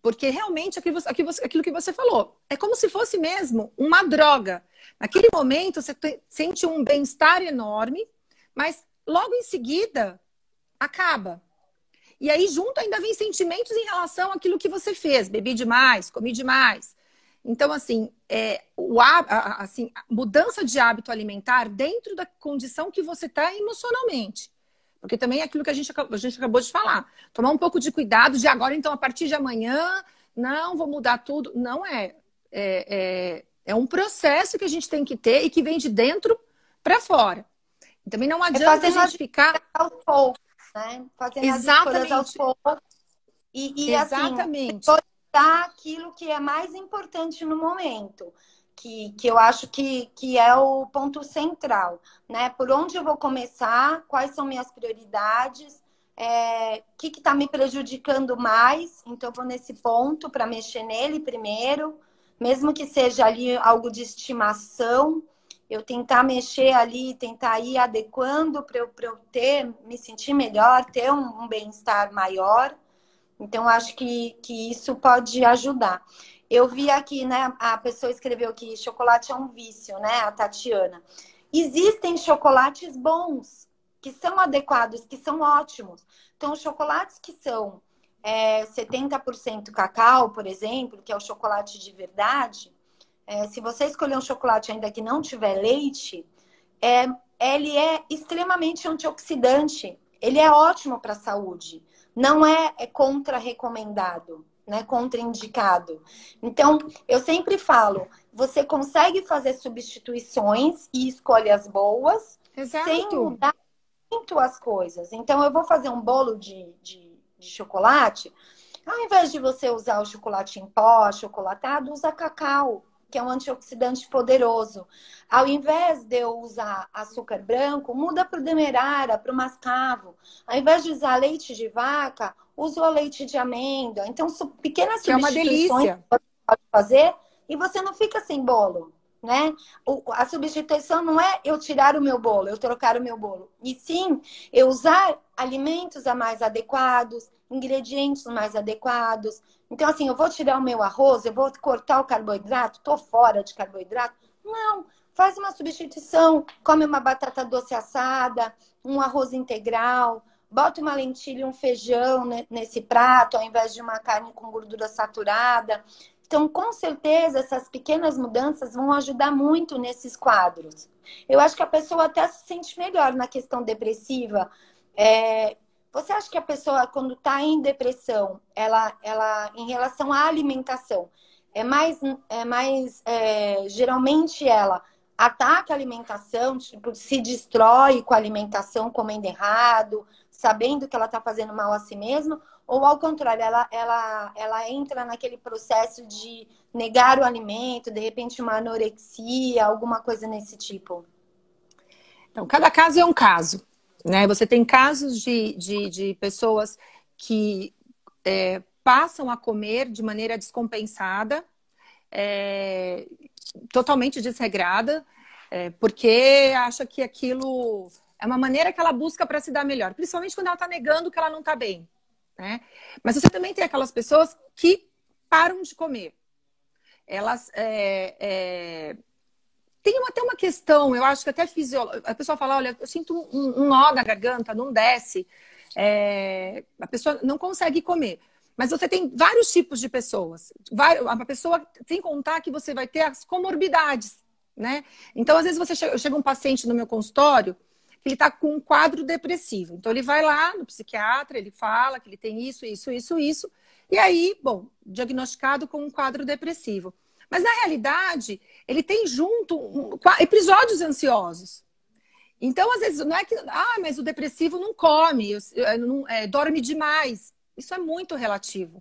porque realmente aquilo que você falou é como se fosse mesmo uma droga. Naquele momento você sente um bem-estar enorme, mas logo em seguida acaba. E aí, junto, ainda vem sentimentos em relação àquilo que você fez. Bebi demais, comi demais. Então, assim, a mudança de hábito alimentar dentro da condição que você está emocionalmente. Porque também é aquilo que a gente acabou de falar. Tomar um pouco de cuidado de agora, então, a partir de amanhã, não, vou mudar tudo. Não é. É um processo que a gente tem que ter e que vem de dentro para fora. E também não adianta a gente ficar... aos poucos, né? Fazendo Exatamente. as escolhas aos poucos. E Exatamente. assim, priorizar aquilo que é mais importante no momento. Que eu acho que é o ponto central, né? Por onde eu vou começar, quais são minhas prioridades, o que está me prejudicando mais, então eu vou nesse ponto para mexer nele primeiro, mesmo que seja ali algo de estimação, eu tentar mexer ali, tentar ir adequando para eu me sentir melhor, ter um bem-estar maior. Então, acho que isso pode ajudar. Eu vi aqui, né? A pessoa escreveu que chocolate é um vício, né? A Tatiana. Existem chocolates bons que são adequados, que são ótimos. Então, os chocolates que são 70% cacau, por exemplo, que é o chocolate de verdade, se você escolher um chocolate ainda que não tiver leite, ele é extremamente antioxidante. Ele é ótimo para a saúde. Não é contra-recomendado, né? Contraindicado. Então, eu sempre falo, você consegue fazer substituições e escolhas boas sem Exato. mudar muito as coisas. Então, eu vou fazer um bolo de chocolate. Ao invés de você usar o chocolate em pó, achocolatado, usa cacau, que é um antioxidante poderoso. Ao invés de eu usar açúcar branco, muda para o demerara, para o mascavo. Ao invés de usar leite de vaca, usa o leite de amêndoa. Então, pequenas Que é uma substituições que delícia. você pode fazer e você não fica sem bolo, né? A substituição não é eu tirar o meu bolo, eu trocar o meu bolo. E sim, eu usar alimentos a mais adequados, ingredientes mais adequados. Então, assim, eu vou tirar o meu arroz, eu vou cortar o carboidrato, tô fora de carboidrato. Não, faz uma substituição, come uma batata doce assada, um arroz integral, bota uma lentilha e um feijão nesse prato, ao invés de uma carne com gordura saturada. Então, com certeza, essas pequenas mudanças vão ajudar muito nesses quadros. Eu acho que a pessoa até se sente melhor na questão depressiva. Você acha que a pessoa, quando está em depressão, em relação à alimentação, geralmente ela ataca a alimentação, tipo, se destrói com a alimentação, comendo errado, sabendo que ela está fazendo mal a si mesma, ou ao contrário, ela entra naquele processo de negar o alimento, de repente uma anorexia, alguma coisa nesse tipo? Então, cada caso é um caso, né? Você tem casos de pessoas que passam a comer de maneira descompensada, totalmente desregrada, porque acha que aquilo é uma maneira que ela busca para se dar melhor, principalmente quando ela está negando que ela não está bem, né? Mas você também tem aquelas pessoas que param de comer. Elas tem até uma questão, eu acho que até fisiológica. A pessoa fala, olha, eu sinto um nó na garganta, não desce. A pessoa não consegue comer. Mas você tem vários tipos de pessoas. A pessoa, sem contar que você vai ter as comorbidades, né? Então, às vezes, chega um paciente no meu consultório que ele está com um quadro depressivo. Então, ele vai lá no psiquiatra, ele fala que ele tem isso, isso, isso, isso. E aí, bom, diagnosticado com um quadro depressivo. Mas, na realidade, ele tem junto episódios ansiosos. Então, às vezes, não é que... mas o depressivo não come, dorme demais. Isso é muito relativo,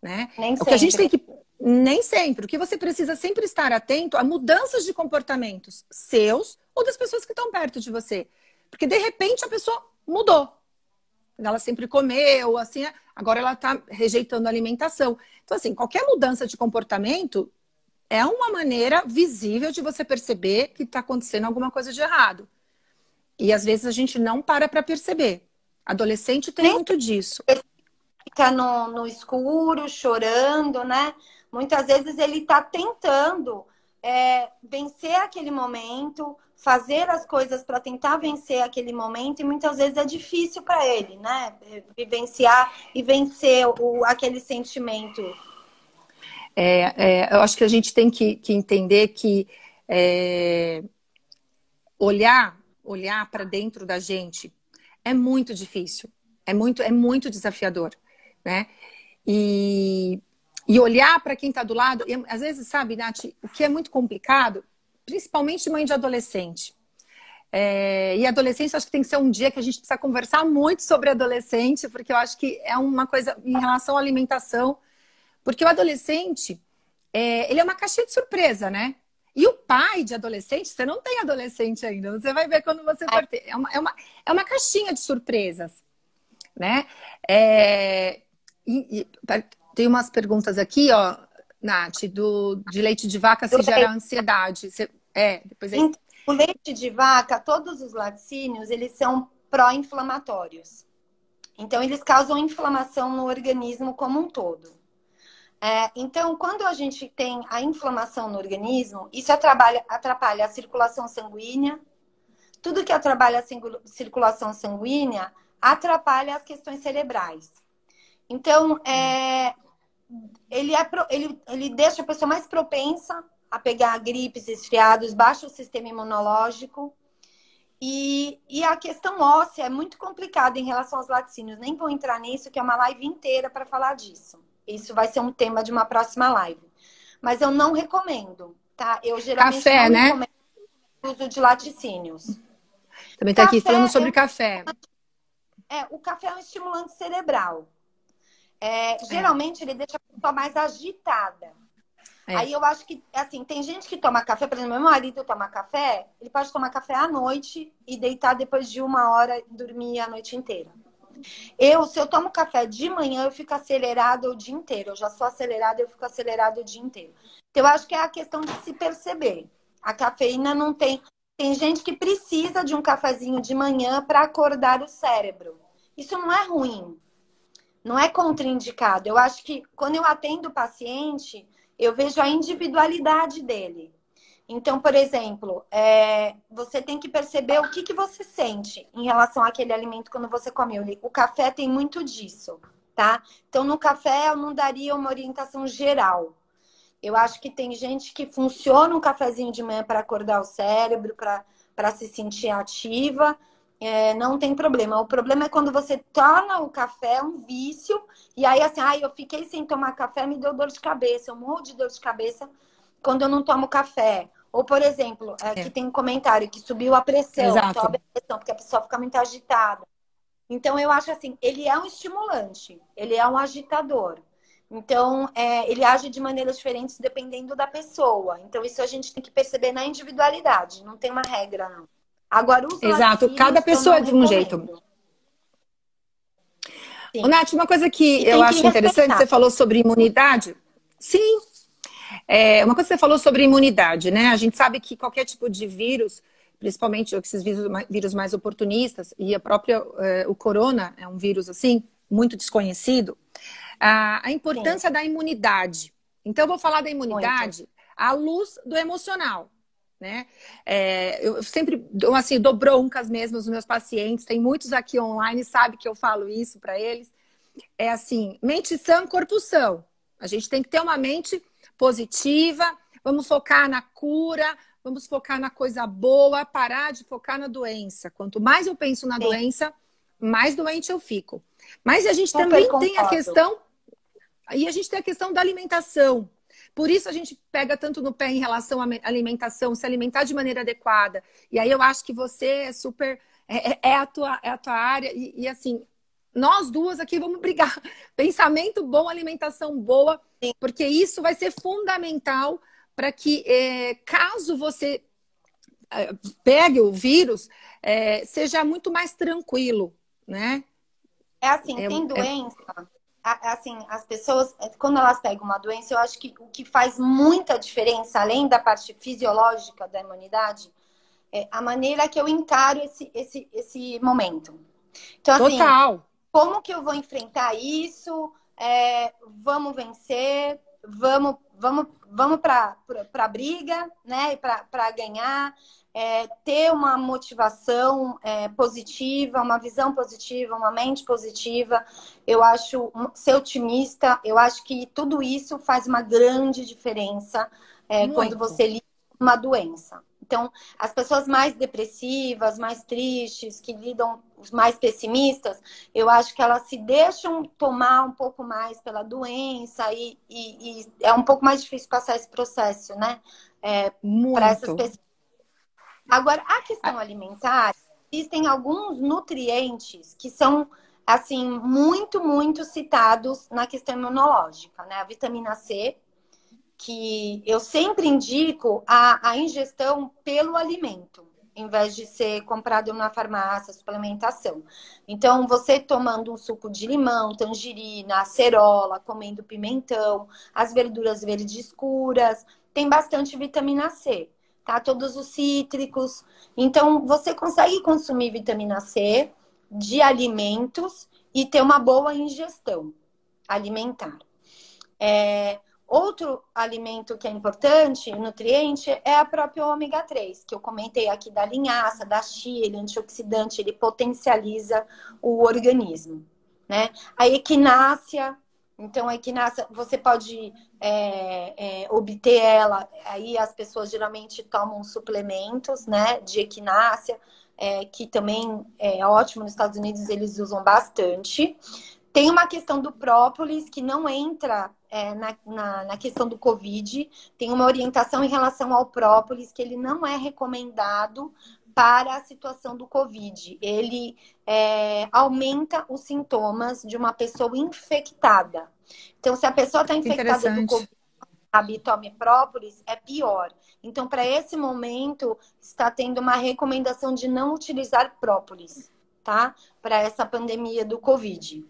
né? Nem O que a gente tem sempre. que... Nem sempre. O que você precisa sempre estar atento a mudanças de comportamentos seus ou das pessoas que estão perto de você. Porque, de repente, a pessoa mudou. Ela sempre comeu, assim, agora ela está rejeitando a alimentação. Então, assim, qualquer mudança de comportamento é uma maneira visível de você perceber que está acontecendo alguma coisa de errado. E às vezes a gente não para perceber. Adolescente tem Nem muito disso. fica no escuro, chorando, né? Muitas vezes ele está tentando vencer aquele momento, fazer as coisas para tentar vencer aquele momento, e muitas vezes é difícil para ele, né? Vivenciar e vencer aquele sentimento. Eu acho que a gente tem que entender que olhar para dentro da gente é muito difícil, é muito desafiador, né? E olhar para quem está do lado, e, às vezes, sabe, Nath, o que é muito complicado, principalmente mãe de adolescente. E adolescente, acho que tem que ser um dia que a gente precisa conversar muito sobre adolescente, porque eu acho que é uma coisa em relação à alimentação, porque o adolescente, ele é uma caixinha de surpresa, né? E o pai de adolescente, você não tem adolescente ainda, você vai ver quando você for ter. É uma caixinha de surpresas, né? Tem umas perguntas aqui, ó, Nath, de leite de vaca se gera ansiedade. Depois aí... O leite de vaca, todos os laticínios, eles são pró-inflamatórios. Então, eles causam inflamação no organismo como um todo. Então, quando a gente tem a inflamação no organismo, isso atrapalha a circulação sanguínea, tudo que atrapalha a circulação sanguínea atrapalha as questões cerebrais. Então, ele deixa a pessoa mais propensa a pegar gripes, resfriados, baixa o sistema imunológico. E a questão óssea é muito complicada em relação aos laticínios. Nem vou entrar nisso, que é uma live inteira para falar disso. Isso vai ser um tema de uma próxima live. Mas eu não recomendo, tá? Eu geralmente Café, não né? recomendo o uso de laticínios. Também tá aqui falando sobre café. O café é um estimulante cerebral. Geralmente ele deixa a pessoa mais agitada. Aí eu acho que, assim, tem gente que toma café, por exemplo, meu marido toma café, ele pode tomar café à noite e deitar depois de 1 hora e dormir a noite inteira. Se eu tomo café de manhã, eu fico acelerada o dia inteiro. Eu já sou acelerada, eu fico acelerada o dia inteiro. Então, eu acho que é a questão de se perceber. A cafeína não tem... Tem gente que precisa de um cafezinho de manhã para acordar o cérebro. Isso não é ruim. Não é contraindicado. Eu acho que quando eu atendo o paciente, eu vejo a individualidade dele. Então, por exemplo, você tem que perceber o que você sente em relação àquele alimento quando você come. O café tem muito disso, tá? Então, no café eu não daria uma orientação geral. Eu acho que tem gente que funciona um cafezinho de manhã para acordar o cérebro, para se sentir ativa. Não tem problema. O problema é quando você torna o café um vício e aí assim, eu fiquei sem tomar café, me deu dor de cabeça. Eu morro de dor de cabeça quando eu não tomo café. Ou, por exemplo, aqui tem um comentário que subiu a pressão, sobe a pressão, porque a pessoa fica muito agitada. Então, eu acho assim, ele é um estimulante, ele é um agitador. Então, ele age de maneiras diferentes dependendo da pessoa. Então, isso a gente tem que perceber na individualidade, não tem uma regra, não. Agora, os Exato, cada pessoa é de um jeito. Ô, Nath, uma coisa que eu acho interessante, você falou sobre imunidade. Sim, uma coisa que você falou sobre imunidade, né? A gente sabe que qualquer tipo de vírus, principalmente esses vírus mais oportunistas, e o corona é um vírus assim, muito desconhecido, a importância da imunidade. Então, eu vou falar da imunidade à luz do emocional. Né? Eu sempre dou broncas mesmo aos meus pacientes, tem muitos aqui online, sabe que eu falo isso para eles. É assim, mente sã, corpo são. A gente tem que ter uma mente positiva, vamos focar na cura, vamos focar na coisa boa, parar de focar na doença. Quanto mais eu penso na doença, mais doente eu fico. Mas a gente também tem a questão, e a gente tem a questão da alimentação. Por isso a gente pega tanto no pé em relação à alimentação, se alimentar de maneira adequada. E aí eu acho que você é super... É a tua área. E assim, nós duas aqui vamos brigar. Pensamento bom, alimentação boa. Porque isso vai ser fundamental para que, caso você pegue o vírus, seja muito mais tranquilo, né? Tem doença... Assim, as pessoas, quando elas pegam uma doença, eu acho que o que faz muita diferença, além da parte fisiológica da imunidade, é a maneira que eu encaro esse momento. Então, assim, como que eu vou enfrentar isso? Vamos vencer, vamos para a briga, né? Para ganhar. Ter uma motivação positiva, uma visão positiva, uma mente positiva. Eu acho ser otimista, eu acho que tudo isso faz uma grande diferença quando você lida com uma doença. Então, as pessoas mais depressivas, mais tristes, que lidam mais pessimistas, eu acho que elas se deixam tomar um pouco mais pela doença e é um pouco mais difícil passar esse processo, né? Para essas pessoas. Agora, a questão alimentar, existem alguns nutrientes que são, assim, muito, muito citados na questão imunológica, né? A vitamina C, que eu sempre indico a ingestão pelo alimento, em vez de ser comprado na farmácia, suplementação. Então, você tomando um suco de limão, tangerina, acerola, comendo pimentão, as verduras verdes escuras, tem bastante vitamina C. Tá? Todos os cítricos. Então, você consegue consumir vitamina C de alimentos e ter uma boa ingestão alimentar. Outro alimento que é importante, nutriente, é a própria ômega 3, que eu comentei aqui da linhaça, da chia, ele é antioxidante, ele potencializa o organismo, né? A equinácea, então a equinácea, você pode obter ela, aí as pessoas geralmente tomam suplementos, né, de equinácea, que também é ótimo, nos Estados Unidos eles usam bastante. Tem uma questão do própolis que não entra na questão do Covid. Tem uma orientação em relação ao própolis que ele não é recomendado para a situação do Covid. Ele aumenta os sintomas de uma pessoa infectada. Então, se a pessoa está infectada do Covid, e tome própolis, é pior. Então, para esse momento, está tendo uma recomendação de não utilizar própolis, tá? Para essa pandemia do Covid.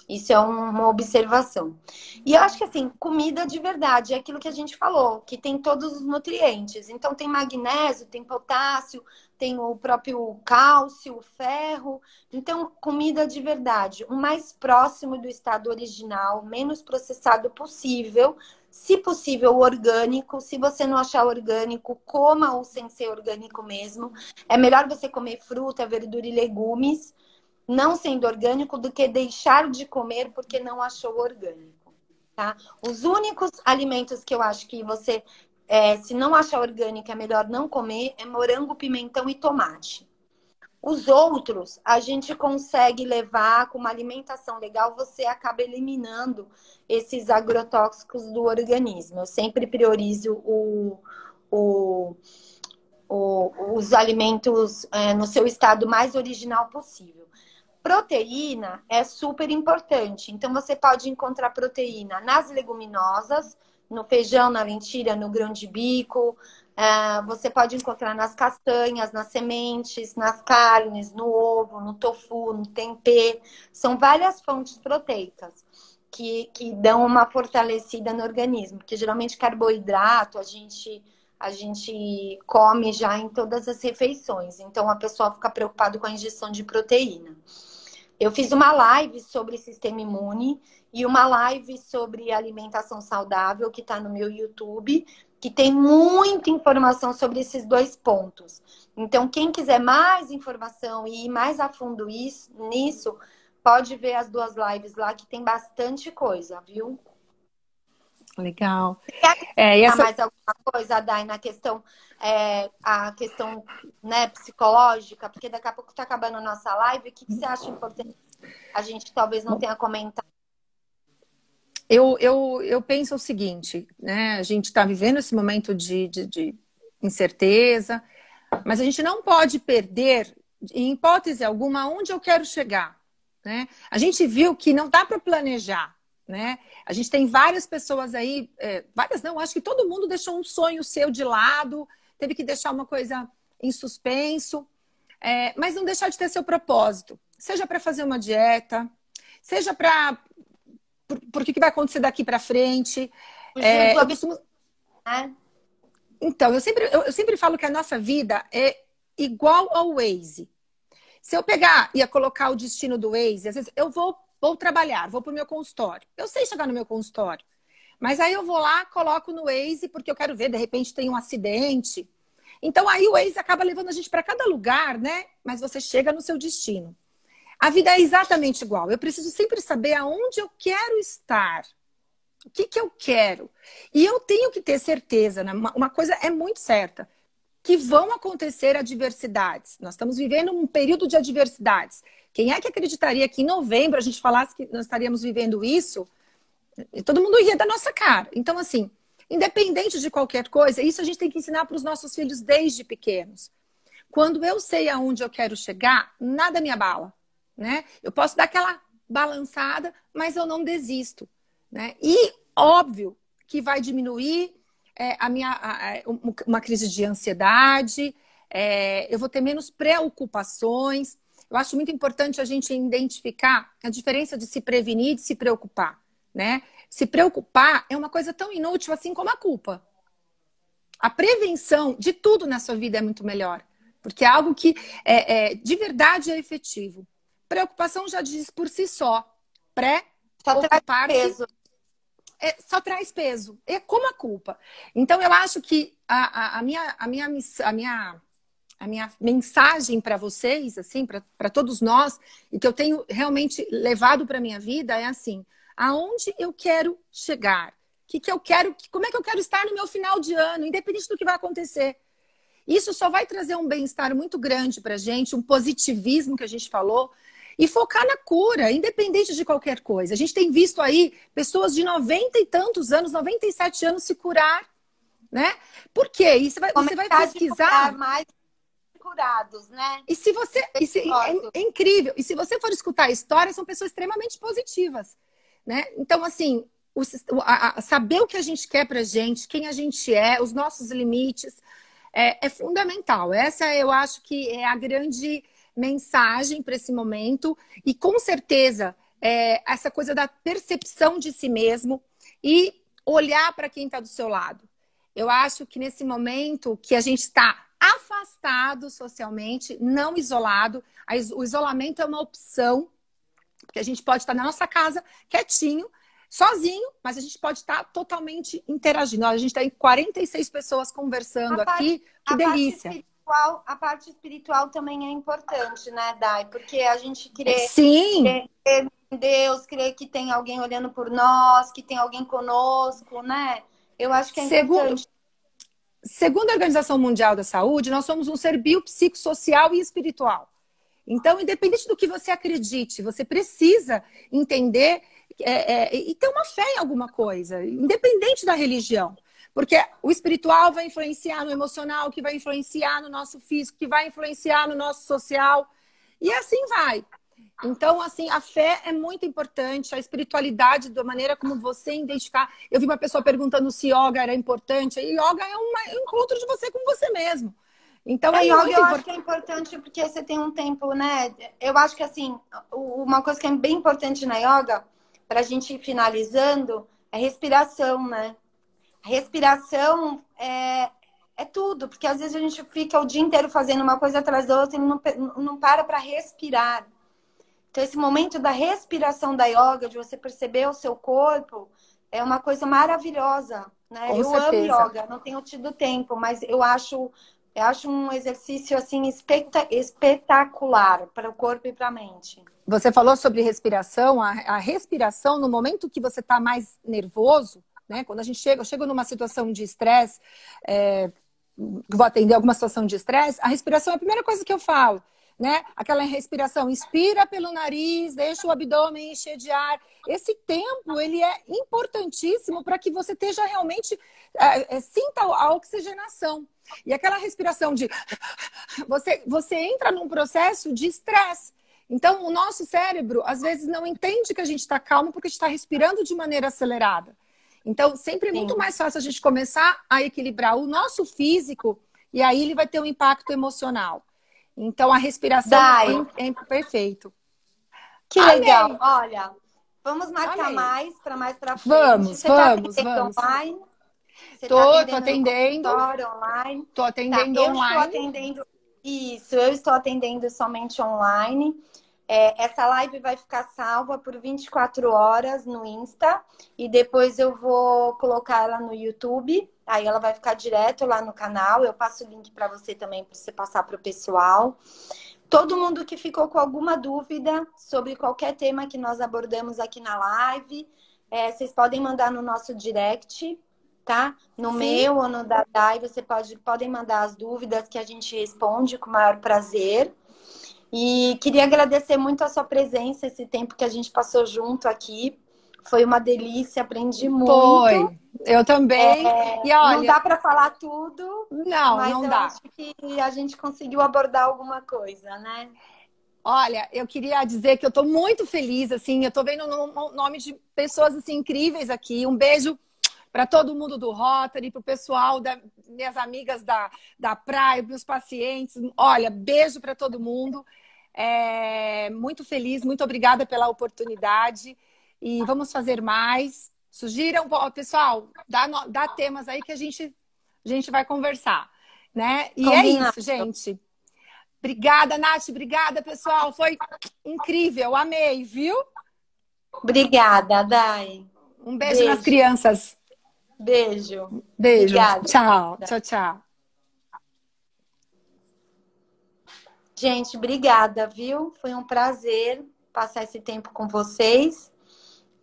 Isso é uma observação. E eu acho que, assim, comida de verdade é aquilo que a gente falou, que tem todos os nutrientes. Então, tem magnésio, tem potássio, tem o próprio cálcio, ferro. Então, comida de verdade. O mais próximo do estado original, menos processado possível. Se possível, orgânico. Se você não achar orgânico, coma-o sem ser orgânico mesmo. É melhor você comer fruta, verdura e legumes, não sendo orgânico, do que deixar de comer porque não achou orgânico, tá? Os únicos alimentos que eu acho que você, se não achar orgânico, é melhor não comer, é morango, pimentão e tomate. Os outros, a gente consegue levar com uma alimentação legal, você acaba eliminando esses agrotóxicos do organismo. Eu sempre priorizo os alimentos no seu estado mais original possível. Proteína é super importante. Então, você pode encontrar proteína nas leguminosas, no feijão, na lentilha, no grão de bico. Você pode encontrar nas castanhas, nas sementes, nas carnes, no ovo, no tofu, no tempê. São várias fontes proteicas que dão uma fortalecida no organismo. Porque, geralmente, carboidrato, a gente come já em todas as refeições. Então, a pessoa fica preocupada com a ingestão de proteína. Eu fiz uma live sobre sistema imune e uma live sobre alimentação saudável que está no meu YouTube, que tem muita informação sobre esses dois pontos. Então, quem quiser mais informação e ir mais a fundo nisso, pode ver as duas lives lá, que tem bastante coisa, viu? Legal. Quer mais alguma coisa, Dai, na questão, a questão, né, psicológica? Porque daqui a pouco está acabando a nossa live. O que você acha importante? A gente talvez não tenha comentado. Eu penso o seguinte, né? A gente está vivendo esse momento de incerteza, mas a gente não pode perder, em hipótese alguma, onde eu quero chegar, né? A gente viu que não dá para planejar, né? A gente tem várias pessoas aí, várias não, acho que todo mundo deixou um sonho seu de lado, teve que deixar uma coisa em suspenso, mas não deixar de ter seu propósito. Seja para fazer uma dieta, seja para... Por que vai acontecer daqui para frente. Então, eu sempre falo que a nossa vida é igual ao Waze. Se eu pegar e colocar o destino do Waze, às vezes eu vou trabalhar, vou para o meu consultório. Eu sei chegar no meu consultório. Mas aí eu vou lá, coloco no Waze, porque eu quero ver, de repente tem um acidente. Então aí o Waze acaba levando a gente para cada lugar, né? Mas você chega no seu destino. A vida é exatamente igual. Eu preciso sempre saber aonde eu quero estar. O que eu quero. E eu tenho que ter certeza, né? Uma coisa é muito certa, que vão acontecer adversidades. Nós estamos vivendo um período de adversidades. Quem é que acreditaria que em novembro a gente falasse que nós estaríamos vivendo isso? E todo mundo ia da nossa cara. Então, assim, independente de qualquer coisa, isso a gente tem que ensinar para os nossos filhos desde pequenos. Quando eu sei aonde eu quero chegar, nada me abala, né? Eu posso dar aquela balançada, mas eu não desisto, né? E óbvio que vai diminuir uma crise de ansiedade, eu vou ter menos preocupações. Eu acho muito importante a gente identificar a diferença de se prevenir e de se preocupar, né? Se preocupar é uma coisa tão inútil assim como a culpa. A prevenção de tudo na sua vida é muito melhor, porque é algo que de verdade é efetivo. Preocupação já diz por si só. Pré-ocupar-se. só traz peso. É como a culpa. Então, eu acho que a minha mensagem para vocês, assim, para todos nós, e que eu tenho realmente levado para minha vida é assim: aonde eu quero chegar? Que eu quero, como é que eu quero estar no meu final de ano, independente do que vai acontecer. Isso só vai trazer um bem-estar muito grande para a gente, um positivismo que a gente falou, e focar na cura, independente de qualquer coisa. A gente tem visto aí pessoas de 90 e tantos anos, 97 anos se curar, né? Por quê? E você vai pesquisar mais curados, né? E se você. É incrível. E se você for escutar a história, são pessoas extremamente positivas. Né? Então, assim, saber o que a gente quer pra gente, quem a gente é, os nossos limites, é fundamental. Essa eu acho que é a grande mensagem para esse momento. E com certeza, essa coisa da percepção de si mesmo e olhar para quem está do seu lado. Eu acho que nesse momento que a gente está afastado socialmente, não isolado. O isolamento é uma opção, porque a gente pode estar na nossa casa, quietinho, sozinho, mas a gente pode estar totalmente interagindo. A gente está em 46 pessoas conversando aqui, que delícia. A parte espiritual também é importante, né, Dai? Porque a gente crê em Deus, crê que tem alguém olhando por nós, que tem alguém conosco, né? Eu acho que é importante. Segundo a Organização Mundial da Saúde, nós somos um ser biopsicossocial e espiritual. Então, independente do que você acredite, você precisa entender e ter uma fé em alguma coisa, independente da religião. Porque o espiritual vai influenciar no emocional, que vai influenciar no nosso físico, que vai influenciar no nosso social. E assim vai. Então, assim, a fé é muito importante, a espiritualidade, da maneira como você identificar. Eu vi uma pessoa perguntando se yoga era importante. E yoga é um encontro de você com você mesmo. Então, yoga eu acho que é importante porque você tem um tempo, né? Eu acho que, assim, uma coisa que é bem importante na yoga, para a gente ir finalizando, é respiração, né? A respiração é tudo, porque às vezes a gente fica o dia inteiro fazendo uma coisa atrás da outra e não para respirar. Então, esse momento da respiração da yoga, de você perceber o seu corpo, é uma coisa maravilhosa, né? Eu amo yoga, não tenho tido tempo, mas eu acho um exercício assim espetacular para o corpo e para a mente. Você falou sobre respiração, a respiração no momento que você está mais nervoso, né? Quando eu chego numa situação de estresse, vou atender alguma situação de estresse, a respiração é a primeira coisa que eu falo. Né? Aquela respiração, inspira pelo nariz, deixa o abdômen encher de ar. Esse tempo, ele é importantíssimo para que você esteja realmente, sinta a oxigenação. E aquela respiração de... Você entra num processo de estresse. Então, o nosso cérebro, às vezes, não entende que a gente está calmo porque a gente está respirando de maneira acelerada. Então, sempre é muito mais fácil a gente começar a equilibrar o nosso físico e aí ele vai ter um impacto emocional. Então, a respiração é perfeito. Que legal. Olha, vamos marcar mais para frente. Vamos. Online? Tô atendendo. Online? Tô atendendo online. Eu estou atendendo somente online. Essa live vai ficar salva por 24 horas no Insta. E depois eu vou colocar ela no YouTube. Aí ela vai ficar direto lá no canal. Eu passo o link para você também, para você passar para o pessoal. Todo mundo que ficou com alguma dúvida sobre qualquer tema que nós abordamos aqui na live, vocês podem mandar no nosso direct, tá? No meu ou no da Dai, você podem mandar as dúvidas que a gente responde com o maior prazer. E queria agradecer muito a sua presença, esse tempo que a gente passou junto aqui. Foi uma delícia, aprendi muito. Foi, eu também. E olha, não dá para falar tudo, mas não dá. Acho que a gente conseguiu abordar alguma coisa, né? Olha, eu queria dizer que eu estou muito feliz, assim, eu estou vendo o nome de pessoas assim, incríveis aqui. Um beijo para todo mundo do Rotary, para o pessoal, minhas amigas da praia, meus pacientes. Olha, beijo para todo mundo. Muito feliz, muito obrigada pela oportunidade. E vamos fazer mais. Sugiram, pessoal, dá temas aí que a gente vai conversar, né? E Combinado. É isso, gente. Obrigada, Nath. Obrigada, pessoal. Foi incrível. Amei, viu? Obrigada, Dai. Um beijo nas Beijo, crianças. beijo. Beijo. Obrigada. Tchau, tchau, tchau. Gente, obrigada, viu? Foi um prazer passar esse tempo com vocês.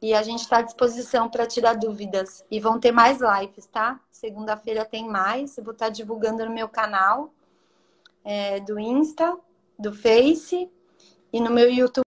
E a gente está à disposição para tirar dúvidas. E vão ter mais lives, tá? Segunda-feira tem mais. Eu vou estar divulgando no meu canal do Insta, do Face e no meu YouTube.